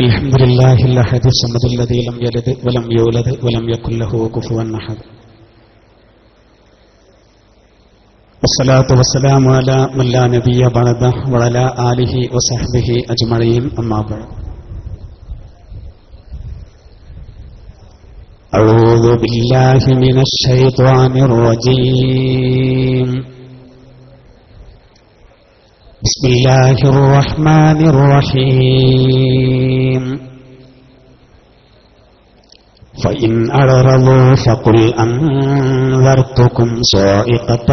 الحمد لله الأحد الصمد الذي لم يلد ولم يولد ولم يكن له كفوا أحد والصلاة والسلام على من لا نبي بعده وعلى آله وصحبه أجمعين أما بعد أعوذ بالله من الشيطان الرجيم بسم الله الرحمن الرحيم فإن أعرضوا فقل أنذرتكم صاعقة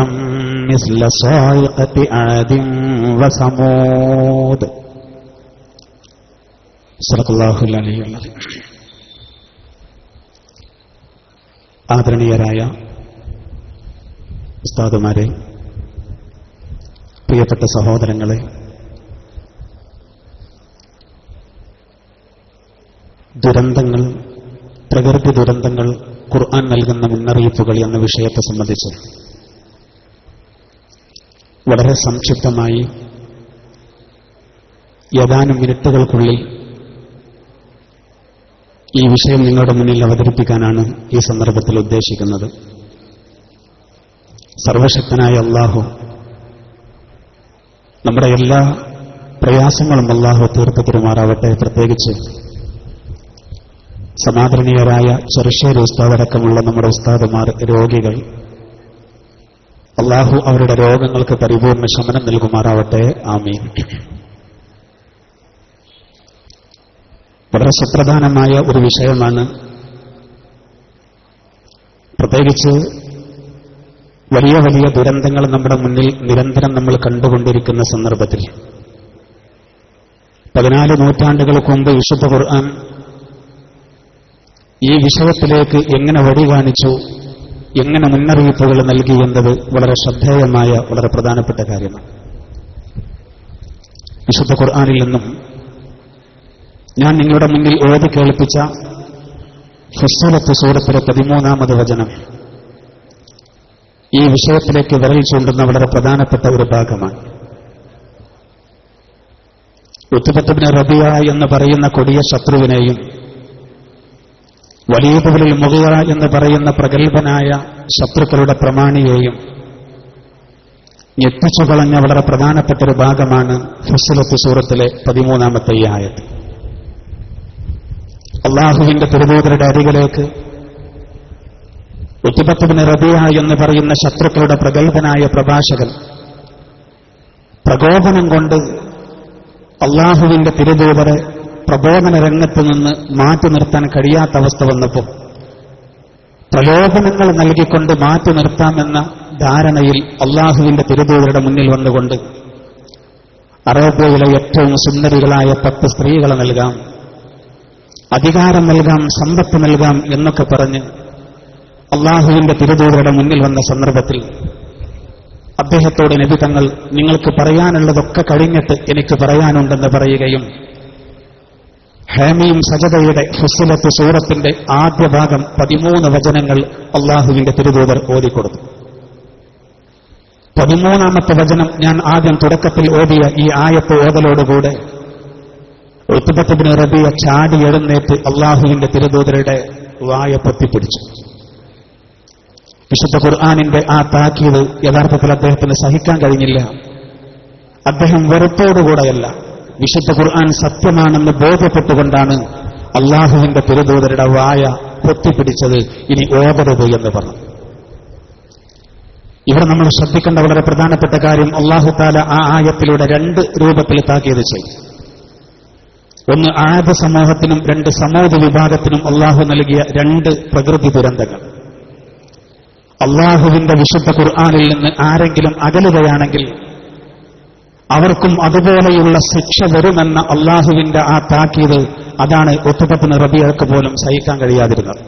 مثل صاعقة عاد وثمود صدق الله العلي العظيم. ആദരണീയരായ ഉസ്താദുമാരെ, പ്രിയപ്പെട്ട സഹോദരങ്ങളെ, ദുരന്തങ്ങൾ, പ്രകൃതി ദുരന്തങ്ങൾ, ഖുർആൻ നൽകുന്ന മുന്നറിയിപ്പുകൾ എന്ന വിഷയത്തെ സംബന്ധിച്ച് വളരെ സംക്ഷിപ്തമായി ഏതാനും മിനിറ്റുകൾക്കുള്ളിൽ ഈ വിഷയം നിങ്ങളുടെ മുന്നിൽ അവതരിപ്പിക്കാനാണ് ഈ സന്ദർഭത്തിൽ ഉദ്ദേശിക്കുന്നത്. സർവശക്തനായ അല്ലാഹു നമ്മുടെ എല്ലാ പ്രയാസങ്ങളും അല്ലാഹു തീർത്തു തരുമാറാവട്ടെ. പ്രത്യേകിച്ച് സമാദരണീയരായ ചെറുശ്ശേരി ഉസ്താദടക്കമുള്ള നമ്മുടെ ഉസ്താദുമാർ, രോഗികൾ, അല്ലാഹു അവരുടെ രോഗങ്ങൾക്ക് പരിപൂർണ്ണ ശമനം നൽകുമാറാവട്ടെ. ആമീൻ. വളരെ സുപ്രധാനമായ ഒരു വിഷയമാണ്. പ്രത്യേകിച്ച് വലിയ വലിയ ദുരന്തങ്ങൾ നമ്മുടെ മുന്നിൽ നിരന്തരം നമ്മൾ കണ്ടുകൊണ്ടിരിക്കുന്ന സന്ദർഭത്തിൽ 14 നൂറ്റാണ്ടുകൾക്ക് മുമ്പ് വിശുദ്ധ ഖുർആൻ ഈ വിഷയത്തിലേക്ക് എങ്ങനെ വഴി കാണിച്ചു, എങ്ങനെ മുന്നറിയിപ്പുകൾ നൽകി എന്നത് വളരെ ശ്രദ്ധേയമായ, വളരെ പ്രധാനപ്പെട്ട കാര്യമാണ്. വിശുദ്ധ ഖുർആനിൽ നിന്നും ഞാൻ നിങ്ങളുടെ മുന്നിൽ ഓതി കേൾപ്പിച്ച ഫുസ്സിലത്ത് സൂറത്തിലെ 13-ാമത് വചനം ഈ വിഷയത്തിലേക്ക് വിരൽ ചൂണ്ടുന്ന വളരെ പ്രധാനപ്പെട്ട ഒരു ഭാഗമാണ്. ഉത്ബത്ത് ഇബ്നു റബീഅ എന്ന് പറയുന്ന കൊടിയ ശത്രുവിനെയും വലീദ് ഇബ്നുൽ മുഗീറ എന്ന് പറയുന്ന പ്രഗത്ഭനായ ശത്രുക്കളുടെ പ്രമാണിയെയും ഞെട്ടിച്ചു കളഞ്ഞ വളരെ പ്രധാനപ്പെട്ട ഒരു ഭാഗമാണ് ഫുസ്സിലത്ത് സൂറത്തിലെ 13-ാമത്തെ ഈ ആയത്ത്. അല്ലാഹുവിന്റെ തിരുദൂതരുടെ അരികിലേക്ക് ഉത്ബത്ത് ഇബ്നു റബീഅ എന്ന് പറയുന്ന ശത്രുക്കളുടെ പ്രഗത്ഭനായ പ്രഭാഷകൻ പ്രകോപനം കൊണ്ട് അല്ലാഹുവിന്റെ തിരുദൂതരെ പ്രബോധന രംഗത്ത് നിന്ന് മാറ്റി നിർത്താൻ കഴിയാത്ത അവസ്ഥ വന്നപ്പോൾ പ്രലോഭനങ്ങൾ നൽകിക്കൊണ്ട് മാറ്റി നിർത്താമെന്ന ധാരണയിൽ അല്ലാഹുവിന്റെ തിരുദൂതരുടെ മുന്നിൽ വന്നുകൊണ്ട് അറേബ്യയിലെ ഏറ്റവും സുന്ദരികളായ 10 സ്ത്രീകളെ നൽകാം, അധികാരം നൽകാം, സമ്പത്ത് നൽകാം എന്നൊക്കെ പറഞ്ഞ് അല്ലാഹുവിന്റെ തിരുദൂതരുടെ മുന്നിൽ വന്ന സന്ദർഭത്തിൽ അദ്ദേഹത്തോട് നബി തങ്ങൾ നിങ്ങൾക്ക് പറയാനുള്ളതൊക്കെ കഴിഞ്ഞിട്ട് എനിക്ക് പറയാനുണ്ടെന്ന് പറയുകയും ഹാമീം സജദയുടെ ഫുസ്സിലത്ത് സൂറത്തിന്റെ ആദ്യ ഭാഗം 13 വചനങ്ങൾ അല്ലാഹുവിന്റെ തിരുദൂതർ ഓതിക്കൊടുത്തു. 13-ാമത്തെ വചനം ഞാൻ ആദ്യം തുടക്കത്തിൽ ഓതിയ ഈ ആയത്ത് ഓതലോടുകൂടെ ഉത്ബത്ത് ഇബ്നു റബീഅ ചാടി എഴുന്നേറ്റ് അല്ലാഹുവിന്റെ തിരുദൂതരുടെ വായ പൊത്തിപ്പിടിച്ചു. വിശുദ്ധ ഖുർആനിന്റെ ആ താക്കീത് യഥാർത്ഥത്തിൽ അദ്ദേഹത്തിന് സഹിക്കാൻ കഴിഞ്ഞില്ല. അദ്ദേഹം വെറുപ്പോടുകൂടെയല്ല, വിശുദ്ധ ഖുർആൻ സത്യമാണെന്ന് ബോധ്യപ്പെട്ടുകൊണ്ടാണ് അല്ലാഹുവിന്റെ തിരുദൂതരുടെ വായ പൊത്തിപ്പിടിച്ചത്. ഇനി ഓതരുത് എന്ന് പറഞ്ഞു. ഇവിടെ നമ്മൾ ശ്രദ്ധിക്കേണ്ട വളരെ പ്രധാനപ്പെട്ട കാര്യം, അല്ലാഹു തആല ആ ആയത്തിലൂടെ 2 രൂപത്തിൽ താക്കീത് ചെയ്തു. ഒന്ന് ആദ സമൂഹത്തിനും 2 സമൂദ് വിഭാഗത്തിനും അല്ലാഹു നൽകിയ 2 പ്രകൃതി ദുരന്തങ്ങൾ. അല്ലാഹുവിന്റെ വിശുദ്ധ ഖുർആനിൽ നിന്ന് ആരെങ്കിലും അകലുകയാണെങ്കിൽ അവർക്കും അതുപോലെയുള്ള ശിക്ഷ വരുമെന്ന അല്ലാഹുവിന്റെ ആ താക്കീത്, അതാണ് ഉത്ബത്ത് ഇബ്നു റബീഅക്ക് പോലും സഹിക്കാൻ കഴിയാതിരുന്നത്.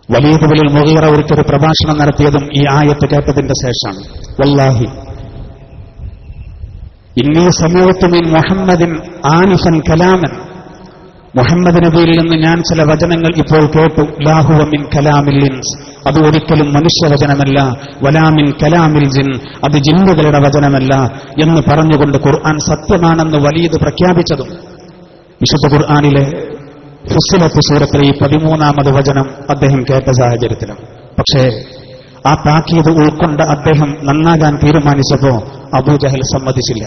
വലീദ് ഇബ്നുൽ മുഗീറ ഒരിക്കൽ പ്രഭാഷണം നടത്തിയതും ഈ ആയത്ത് കേട്ടതിന്റെ ശേഷമാണ്. വല്ലാഹി ഇന്നി സമൂഅതു മിൻ മുഹമ്മദിൻ ആനിഫൻ കലാമൻ, മുഹമ്മദ് നബിയിൽ നിന്ന് ഞാൻ ചില വചനങ്ങൾ ഇപ്പോൾ കേട്ടു. ലാഹുവ മിൻ കലാമിൽ ഇൻസ്, അത് ഒരിക്കലും മനുഷ്യവചനമല്ല. വലാമിൻ കലാമിൽ ജിൻ, അത് ജിന്നുകളുടെ വചനമല്ല എന്ന് പറഞ്ഞുകൊണ്ട് ഖുർആൻ സത്യമാണെന്ന് വലീദ് പ്രഖ്യാപിച്ചതും വിശുദ്ധ ഖുർആനിലെ ഫുസ്സിലത്ത് സൂറത്തിലെ ഈ 13-ാമത് വചനം അദ്ദേഹം കേട്ട സാഹചര്യത്തിലാണ്. പക്ഷേ ആ താക്കീത് ഉൾക്കൊണ്ട് അദ്ദേഹം നന്നാകാൻ തീരുമാനിച്ചപ്പോ അബൂജഹൽ സമ്മതിച്ചില്ല.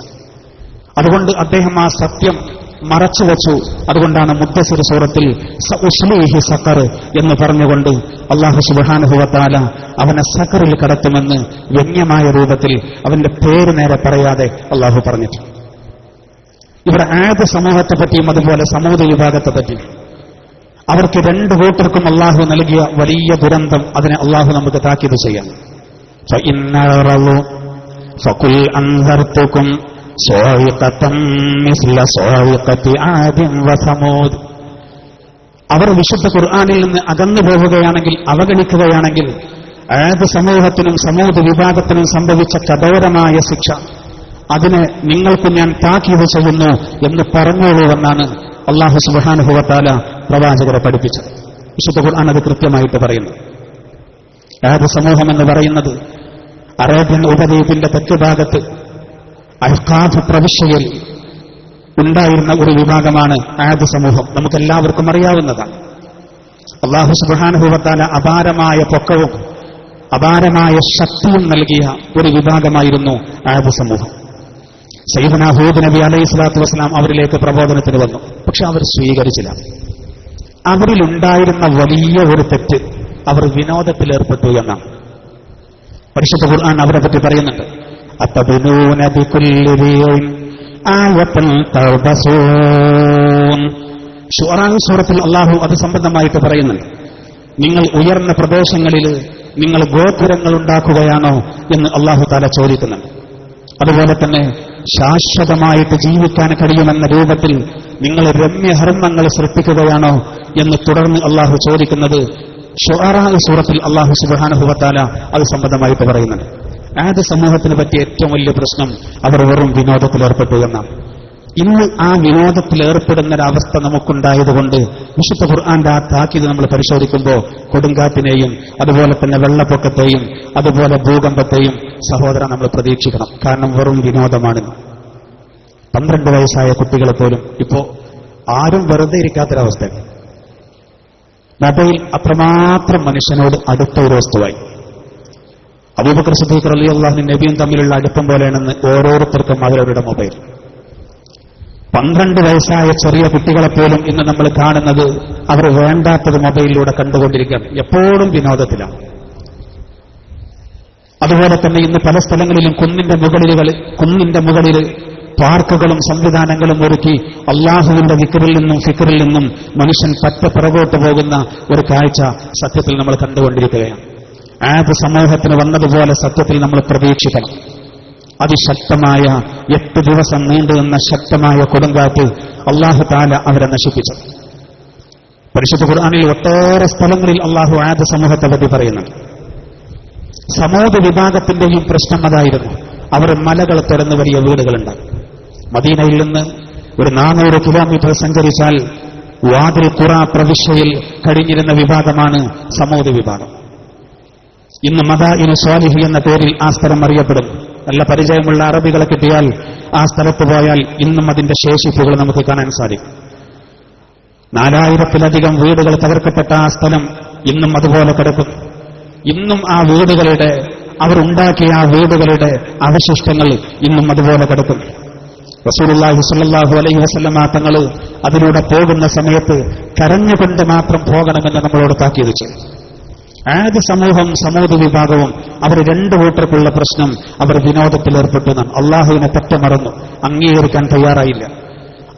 അതുകൊണ്ട് അദ്ദേഹം ആ സത്യം മറച്ചുവെച്ചു. അതുകൊണ്ടാണ് മുദ്ദസ്സിർ സൂറത്തിൽ സഉസ്ലീഹി സഖർ എന്ന് പറഞ്ഞുകൊണ്ട് അല്ലാഹു സുബ്ഹാനഹു വ തആല അവനെ സഖറിൽ കടത്തുമെന്ന് വ്യംഗ്യമായ രൂപത്തിൽ അവന്റെ പേര് നേരെ പറയാതെ അല്ലാഹു പറഞ്ഞിട്ടുണ്ട്. ഇവിടെ ആദ് സമൂഹത്തെ പറ്റിയും അതുപോലെ സമൂഹ വിഭാഗത്തെ പറ്റിയും അവർക്ക് രണ്ടു കൂട്ടർക്കും അല്ലാഹു നൽകിയ വലിയ ദുരന്തം, അതിനെ അല്ലാഹു നമുക്ക് താക്കീത് ചെയ്യാം. ഫഖുൽ അൻദർതുകും സ്വാഇഖതൻ മിസ്ല സ്വാഇഖതി ആദിൻ വസമൂദ്. അവർ വിശുദ്ധ ഖുർആനിൽ നിന്ന് അകന്നു പോവുകയാണെങ്കിൽ, അവഗണിക്കുകയാണെങ്കിൽ ആദ് സമൂഹത്തിനും സമൂദ് വിഭാഗത്തിനും സംഭവിച്ച കഠോരമായ ശിക്ഷ, അതിനെ നിങ്ങൾക്ക് ഞാൻ താക്കീത് ചെയ്യുന്നു എന്ന് പറഞ്ഞോളൂവെന്നാണ് അല്ലാഹു സുബ്ഹാനഹു വ തആല പ്രവാചകരെ പഠിപ്പിച്ചത്. വിശുദ്ധ ഖുർആൻ അത് കൃത്യമായിട്ട് പറയുന്നു. ആദ് സമൂഹം എന്ന് പറയുന്നത് അറേബ്യൻ ഉപദ്വീപിന്റെ തെക്കുഭാഗത്ത് അഹ്ഖാഫ് പ്രവിശ്യയിൽ ഉണ്ടായിരുന്ന ഒരു വിഭാഗമാണ് ആദ് സമൂഹം. നമുക്കെല്ലാവർക്കും അറിയാവുന്നതാണ്. അല്ലാഹു സുബ്ഹാനഹു വ തആല അപാരമായ പൊക്കവും അപാരമായ ശക്തിയും നൽകിയ ഒരു വിഭാഗമായിരുന്നു ആദ് സമൂഹം. സയ്യിദുനാ ഹൂദ് നബി അലൈഹി സ്വലാത്തു വസ്സലാം അവരിലേക്ക് പ്രബോധനത്തിന് വന്നു. പക്ഷെ അവർ സ്വീകരിച്ചില്ല. അവരിലുണ്ടായിരുന്ന വലിയ ഒരു തെറ്റ്, അവർ വിനോദത്തിലേർപ്പെട്ടു എന്നാണ്. പരിശുദ്ധ ഖുർആൻ അവരെ പറ്റി പറയുന്നുണ്ട്. അത്തബ്നൂന ബികുല്ലി റിഇൻ ആയതൻ തർബസൂൻ. ശുഅറാ സൂറത്തിൽ അല്ലാഹു അത് സംബന്ധമായിട്ട് പറയുന്നുണ്ട്. നിങ്ങൾ ഉയർന്ന പ്രദേശങ്ങളിൽ നിങ്ങൾ ഗോപുരങ്ങൾ ഉണ്ടാക്കുകയാണോ എന്ന് അല്ലാഹു തആല ചോദിക്കുന്നുണ്ട്. അതുപോലെ തന്നെ ശാശ്വതമായിട്ട് ജീവിക്കാൻ കഴിയുമെന്ന രൂപത്തിൽ നിങ്ങൾ രമ്യഹർമ്മങ്ങൾ സൃഷ്ടിക്കുകയാണോ എന്ന് തുടർന്ന് അല്ലാഹു ചോദിക്കുന്നത് ശുഅറാ സൂറത്തിൽ അല്ലാഹു സുബ്ഹാനഹു വ തആല അത് സംബന്ധമായിട്ട് പറയുന്നുണ്ട്. ആദ് സമൂഹത്തിന് പറ്റിയ ഏറ്റവും വലിയ പ്രശ്നം അവർ വെറും വിനോദത്തിലേർപ്പെട്ടു എന്നാണ്. ഇന്ന് ആ വിനോദത്തിലേർപ്പെടുന്നൊരവസ്ഥ നമുക്കുണ്ടായതുകൊണ്ട് വിശുദ്ധ ഖുർആന്റെ ആ താക്കീത് നമ്മൾ പരിശോധിക്കുമ്പോൾ കൊടുങ്കാറ്റിനെയും അതുപോലെ തന്നെ വെള്ളപ്പൊക്കത്തെയും അതുപോലെ ഭൂകമ്പത്തെയും സഹോദരൻ നമ്മൾ പ്രതീക്ഷിക്കണം. കാരണം വെറും വിനോദമാണ്. 12 വയസ്സായ കുട്ടികളെ പോലും ഇപ്പോ ആരും വെറുതെ ഇരിക്കാത്തൊരവസ്ഥയാണ്. മൊബൈൽ അത്രമാത്രം മനുഷ്യനോട് അടുത്ത ഒരു വസ്തുവായി. അബൂബക്കർ സിദ്ദീഖ് റളിയല്ലാഹു അൻഹു നബിയും തമ്മിലുള്ള അടുപ്പം പോലെയാണെന്ന് ഓരോരുത്തർക്കും അവരവരുടെ മൊബൈൽ. 12 വയസ്സായ ചെറിയ കുട്ടികളെപ്പോലും ഇന്ന് നമ്മൾ കാണുന്നത് അവർ വേണ്ടാത്തത് മൊബൈലിലൂടെ കണ്ടുകൊണ്ടിരിക്കുകയാണ്. എപ്പോഴും വിനോദത്തിലാണ്. അതുപോലെ തന്നെ ഇന്ന് പല സ്ഥലങ്ങളിലും കുന്നിന്റെ മുകളിൽ പാർക്കുകളും സംവിധാനങ്ങളും ഒരുക്കി അള്ളാഹുവിന്റെ ദിക്റിൽ നിന്നും ഫിക്റിൽ നിന്നും മനുഷ്യൻ പറ്റ പിറകോട്ട് പോകുന്ന ഒരു കാഴ്ച സത്യത്തിൽ നമ്മൾ കണ്ടുകൊണ്ടിരിക്കുകയാണ്. ആദ് സമൂഹത്തിന് വന്നതുപോലെ സത്യത്തിൽ നമ്മൾ പ്രതീക്ഷിക്കണം. അതിശക്തമായ 8 ദിവസം നീണ്ടുനിന്ന ശക്തമായ കൊടുങ്കാറ്റ് അല്ലാഹു തആല അവരെ നശിപ്പിച്ചു. പരിശുദ്ധ ഖുർആനിൽ ഒട്ടേറെ സ്ഥലങ്ങളിൽ അല്ലാഹു ആദ് സമൂഹത്തെ പറ്റി പറയുന്നുണ്ട്. സമൂഹ വിഭാഗത്തിന്റെയും പ്രശ്നം അതായിരുന്നു. അവർ മലകൾ തുറന്ന് വലിയ വീടുകളുണ്ടാകും. മദീനയിൽ നിന്ന് ഒരു 400 കിലോമീറ്റർ സഞ്ചരിച്ചാൽ വാദിൽ ഖുറ പ്രവിശ്യയിൽ കഴിഞ്ഞിരുന്ന വിഭാഗമാണ് സമൂഹ വിഭാഗം. ഇന്ന് മദാഇനു സ്വാലിഹ് എന്ന പേരിൽ ആ സ്ഥലം അറിയപ്പെടുന്നു. നല്ല പരിചയമുള്ള അറബികളെ കിട്ടിയാൽ ആ സ്ഥലത്ത് പോയാൽ ഇന്നും അതിന്റെ ശേഷിപ്പുകൾ നമുക്ക് കാണാൻ സാധിക്കും. 4000-ലധികം വീടുകൾ തകർക്കപ്പെട്ട ആ സ്ഥലം ഇന്നും അതുപോലെ കിടക്കും. ഇന്നും ആ വീടുകളുടെ അവർ ഉണ്ടാക്കിയ ആ വീടുകളുടെ അവശിഷ്ടങ്ങൾ ഇന്നും അതുപോലെ കിടക്കും. റസൂലുള്ളാഹി സ്വല്ലല്ലാഹു അലൈഹി വസല്ലമ തങ്ങൾ അതിലൂടെ പോകുന്ന സമയത്ത് കരഞ്ഞുകൊണ്ട് മാത്രം പോകണമെന്ന് നമ്മളോട് താക്കീത് ചെയ്തു. ആദ് സമൂഹം സമൂഹ വിഭാഗവും അവർ 2 കൂട്ടർക്കുള്ള പ്രശ്നം അവർ വിനോദത്തിലേർപ്പെട്ടു എന്നാണ്. അള്ളാഹുവിനെ തെറ്റമറന്നു, അംഗീകരിക്കാൻ തയ്യാറായില്ല.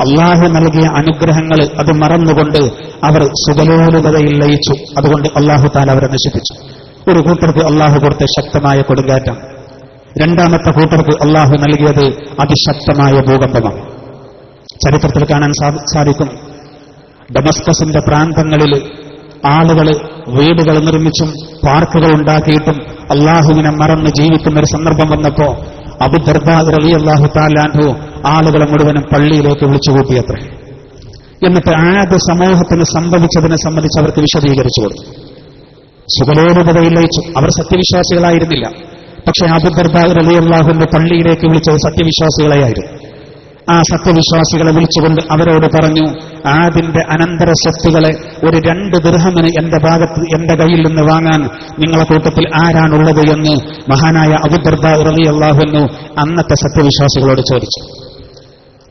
അള്ളാഹു നൽകിയ അനുഗ്രഹങ്ങൾ അത് മറന്നുകൊണ്ട് അവർ സുഖലോലുപതയിൽ ലയിച്ചു. അതുകൊണ്ട് അള്ളാഹു തആല അവരെ നശിപ്പിച്ചു. ഒരു കൂട്ടർക്ക് അള്ളാഹു കൊടുത്ത ശക്തമായ കൊടുങ്കാറ്റാണ്. രണ്ടാമത്തെ കൂട്ടർക്ക് അള്ളാഹു നൽകിയത് അതിശക്തമായ ഭൂകമ്പമാണ്. ചരിത്രത്തിൽ കാണാൻ സാധിക്കും. ഡമസ്കസിന്റെ പ്രാന്തങ്ങളിൽ ആളുകൾ വീടുകൾ നിർമ്മിച്ചും പാർക്കുകൾ ഉണ്ടാക്കിയിട്ടും അള്ളാഹുവിനെ മറന്ന് ജീവിക്കുന്ന ഒരു സന്ദർഭം വന്നപ്പോ അബൂ ദർദാ റളിയല്ലാഹു തആല അൻഹു ആളുകളെ മുഴുവനും പള്ളിയിലേക്ക് വിളിച്ചുകൂട്ടിയത്രേ. എന്നിട്ട് ആദ് സമൂഹത്തിന് സംഭവിച്ചതിനെ സംബന്ധിച്ച് അവർക്ക് വിശദീകരിച്ചു കൊടുത്തു. സുഖലോലുപതയിൽ ലയിച്ചു. അവർ സത്യവിശ്വാസികളായിരുന്നില്ല. പക്ഷേ അബൂ ദർദാ റളിയല്ലാഹു അൻഹു പള്ളിയിലേക്ക് വിളിച്ചത് സത്യവിശ്വാസികളെയായിരുന്നു. ആ സത്യവിശ്വാസികളെ വിളിച്ചുകൊണ്ട് അവരോട് പറഞ്ഞു, ആദിന്റെ അനന്തര സ്വത്തുകളെ ഒരു 2 ദിർഹമിന് എന്റെ കയ്യിൽ നിന്ന് വാങ്ങാൻ നിങ്ങളെ കൂട്ടത്തിൽ ആരാണുള്ളത് എന്ന് മഹാനായ അബൂദർദാ റളിയല്ലാഹു അൻഹു അന്നത്തെ സത്യവിശ്വാസികളോട് ചോദിച്ചു.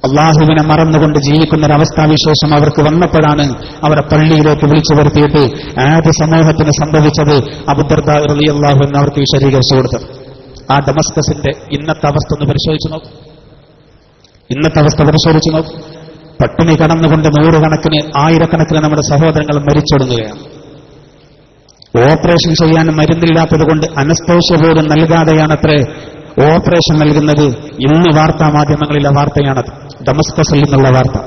അള്ളാഹുവിനെ മറന്നുകൊണ്ട് ജീവിക്കുന്ന ഒരവസ്ഥാവിശേഷം അവർക്ക് വന്നപ്പോഴാണ് അവരെ പള്ളിയിലേക്ക് വിളിച്ചു വരുത്തിയിട്ട് ആദ്യ സമൂഹത്തിന് സംഭവിച്ചത് അബൂദർദാ റളിയല്ലാഹു അൻഹു അവർക്ക് വിശദീകരിച്ചു കൊടുത്തത്. ആ ഡമസ്കസിന്റെ ഇന്നത്തെ അവസ്ഥ ഒന്ന് പരിശോധിച്ചു നോക്കും. ഇന്നത്തെ അവസ്ഥ പരിശോധിച്ചു നോക്കും. പട്ടിണി കടന്നുകൊണ്ട് 100 കണക്കിന് 1000 നമ്മുടെ സഹോദരങ്ങൾ മരിച്ചൊടുങ്ങുകയാണ്. ഓപ്പറേഷൻ ചെയ്യാൻ മരുന്നില്ലാത്തത് കൊണ്ട് അനസ്തേഷ്യ പോലും നൽകാതെയാണത്രേ ഓപ്പറേഷൻ നൽകുന്നത്. ഇന്ന് വാർത്താ മാധ്യമങ്ങളിലെ വാർത്തയാണത്, ഡമസ്കസിൽ നിന്നുള്ള വാർത്ത.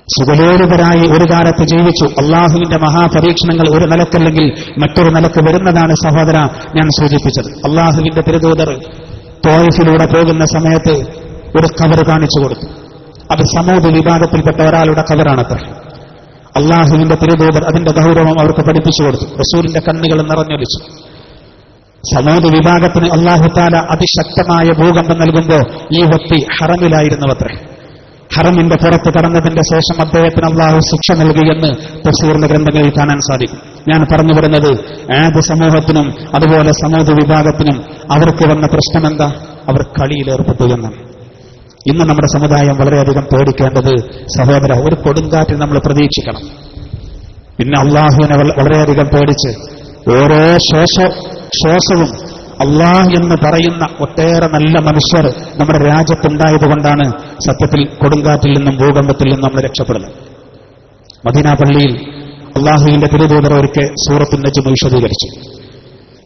സുഖലോലുപരായി ഒരു കാലത്ത് ജീവിച്ചു. അള്ളാഹുവിന്റെ മഹാപരീക്ഷണങ്ങൾ ഒരു നിലക്കല്ലെങ്കിൽ മറ്റൊരു നിലക്ക് വരുന്നതാണ് സഹോദര ഞാൻ സൂചിപ്പിച്ചത്. അള്ളാഹുവിന്റെ തിരുദൂതർ തോയിഫിലൂടെ പോകുന്ന സമയത്ത് ഒരു ഖബർ കാണിച്ചു കൊടുത്തു. അത് സമൂദ് വിഭാഗത്തിൽപ്പെട്ട ഒരാളുടെ ഖബറാണത്ര. അള്ളാഹുവിന്റെ തിരുദൂതർ അതിന്റെ ഗൗരവം അവർക്ക് പഠിപ്പിച്ചു കൊടുത്തു. റസൂലിന്റെ കണ്ണുകൾ നിറഞ്ഞൊലിച്ചു. സമൂദ് വിഭാഗത്തിന് അല്ലാഹു തആല അതിശക്തമായ ഭൂകമ്പം നൽകുമ്പോൾ ഈ വ്യക്തി ഹറമിലായിരുന്നവത്രേ. ഹറമിന്റെ പുറത്ത് കടന്നതിന്റെ ശേഷം അദ്ദേഹത്തിന് അള്ളാഹു ശിക്ഷ നൽകിയെന്ന് തഫ്സീറിന്റെ ഗ്രന്ഥങ്ങളിൽ കാണാൻ സാധിക്കും. ഞാൻ പറഞ്ഞു വരുന്നത് ആദ് സമൂഹത്തിനും അതുപോലെ സമൂദ് വിഭാഗത്തിനും അവർക്ക് വന്ന പ്രശ്നമെന്താ? അവർ കളിയിലേർപ്പെട്ടു എന്നാണ്. ഇന്ന് നമ്മുടെ സമുദായം വളരെയധികം പേടിക്കേണ്ടത് സഹോദര, ഒരു കൊടുങ്കാറ്റിൽ നമ്മൾ പ്രതീക്ഷിക്കണം. പിന്നെ അള്ളാഹുവിനെ വളരെയധികം പേടിച്ച് ഓരോ ശ്വാസവും അള്ളാഹ് എന്ന് പറയുന്ന ഒട്ടേറെ നല്ല മനുഷ്യർ നമ്മുടെ രാജ്യത്തുണ്ടായതുകൊണ്ടാണ് സത്യത്തിൽ കൊടുങ്കാറ്റിൽ നിന്നും ഭൂകമ്പത്തിൽ നിന്നും നമ്മൾ രക്ഷപ്പെടുന്നത്. മദീന പള്ളിയിൽ അള്ളാഹുവിന്റെ തിരുദൂതർ ഒരിക്കൽ സൂറത്തുൻ നജ്മ് വിശദീകരിച്ചു.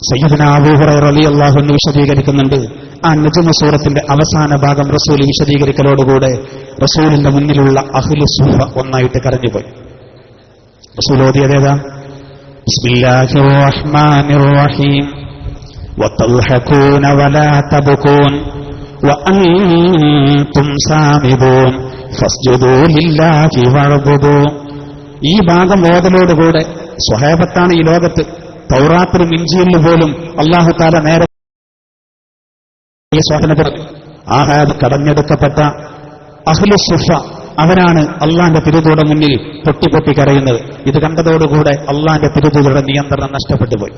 സയ്യിദുനാ അബൂ ഹുറൈറ റളിയല്ലാഹു അൻഹു വിശദീകരിക്കുന്നുണ്ട്. ആ നജ്മ് സൂറത്തിന്റെ അവസാന ഭാഗം റസൂൽ വിശദീകരിക്കലോടുകൂടെ റസൂലിന്റെ മുന്നിലുള്ള അഹ്ലു സുഫ ഒന്നായിട്ട് കരഞ്ഞുപോയി. റസൂൽ ഓതിയതേതാ? ബിസ്മില്ലാഹിർ റഹ്മാനിർ റഹീം വതൽഹഖൂന വലാ തബ്കൂൻ വഅൻതും സാമിദൂൻ ഫസ്ജുദൂ ലില്ലാഹി വഅബ്ദൂ. ഈ ഭാഗം ഓതലോടുകൂടെ സ്വഹാബത്താണ് ഈ ലോകത്ത്. തൗറാത്തിലും ഇൻജീലിലും പോലും അല്ലാഹു തആല നേരെ ഈ സ്വാതന്ത്ര്യം ആഹാദ് കടഞ്ഞെടുക്കപ്പെട്ട അഹ്ലു സുഫ അവരാണ് അള്ളാന്റെ തിരുദൂതരുടെ മുന്നിൽ പൊട്ടി കരയുന്നത്. ഇത് കണ്ടതോടുകൂടെ അള്ളാന്റെ തിരുദൂതരുടെ നിയന്ത്രണം നഷ്ടപ്പെട്ടു പോയി.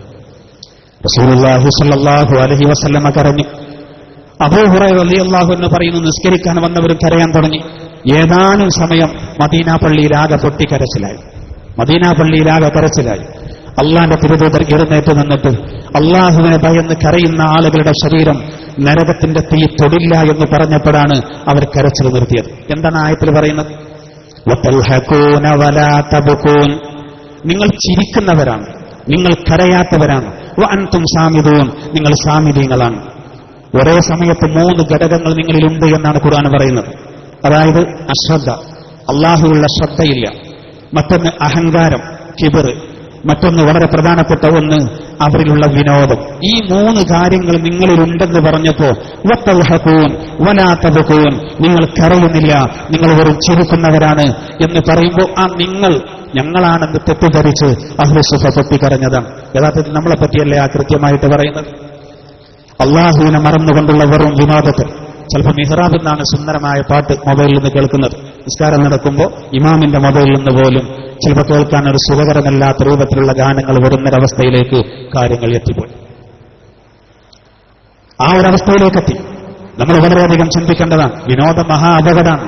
റസൂലുള്ളാഹി സ്വല്ലല്ലാഹു അലൈഹി വസല്ലമ കരഞ്ഞു. അബൂ ഹുറൈറ റളിയല്ലാഹു അൻഹു പറയുന്നു, നിസ്കരിക്കാൻ വന്നവരും കരയാൻ തുടങ്ങി. ഏതാനും സമയം മദീന പള്ളിയിലാകെ പൊട്ടിക്കരച്ചിലായി. മദീന പള്ളിയിലാകെ കരച്ചിലായി. അള്ളാന്റെ തിരുദൂതർ എഴുന്നേറ്റ് നിന്നിട്ട് അള്ളാഹുവിനെ ഭയന്ന് കരയുന്ന ആളുകളുടെ ശരീരം നരകത്തിന്റെ തീ തൊടില്ല എന്ന് പറഞ്ഞപ്പോഴാണ് അവർ കരച്ചിൽ നിർത്തിയത്. എന്താണ് ആയത്തിൽ പറയുന്നത്? വതൽഹഖൂന വലാ തബ്കൂൻ. നിങ്ങൾ ചിരിക്കുന്നവരാണ്, നിങ്ങൾ കരയാത്തവരാണ്. വഅൻതും സാമിദൂൻ. നിങ്ങൾ സാമിദീങ്ങളാണ്. ഒരേ സമയത്ത് 3 ഘടകങ്ങൾ നിങ്ങളിലുണ്ട് എന്നാണ് ഖുർആൻ പറയുന്നത്. അതായത് അശ്രദ്ധ, അള്ളാഹുവിലുള്ള ശ്രദ്ധയില്ല. മറ്റൊന്ന് അഹങ്കാരം, കിബർ. മറ്റൊന്ന് വളരെ പ്രധാനപ്പെട്ട ഒന്ന് അവരിലുള്ള വിനോദം. ഈ 3 കാര്യങ്ങൾ നിങ്ങളിലുണ്ടെന്ന് പറഞ്ഞപ്പോ വതൽഹഖൂൻ വലാ തബ്കൂൻ, നിങ്ങൾ കരയുന്നില്ല, നിങ്ങൾ വെറും ചിരിക്കുന്നവരാണ് എന്ന് പറയുമ്പോൾ ആ നിങ്ങൾ ഞങ്ങളാണെന്ന് തെറ്റിദ്ധരിച്ച് അഹ്ലു സുഫ പൊട്ടിക്കരഞ്ഞതാണ്. യഥാർത്ഥത്തിൽ നമ്മളെ പറ്റിയല്ലേ ആ കൃത്യമായിട്ട് പറയുന്നത്? അള്ളാഹുവിനെ മറന്നുകൊണ്ടുള്ള വെറും വിനോദത്തിൽ. ചിലപ്പോൾ മിഹ്റാബിൽ നിന്നാണ് സുന്ദരമായ പാട്ട് മൊബൈലിൽ നിന്ന് കേൾക്കുന്നത്. നിസ്കാരം നടക്കുമ്പോൾ ഇമാമിന്റെ മൊബൈലിൽ നിന്ന് പോലും ചിലപ്പോൾ കേൾക്കാൻ ഒരു സുഖകരമല്ലാത്ത രൂപത്തിലുള്ള ഗാനങ്ങൾ വരുന്നൊരവസ്ഥയിലേക്ക് കാര്യങ്ങൾ എത്തിപ്പോയി. ആ ഒരവസ്ഥയിലേക്കെത്തി. നമ്മൾ വളരെയധികം ചിന്തിക്കേണ്ടതാണ്. വിനോദം മഹാ അപകടമാണ്.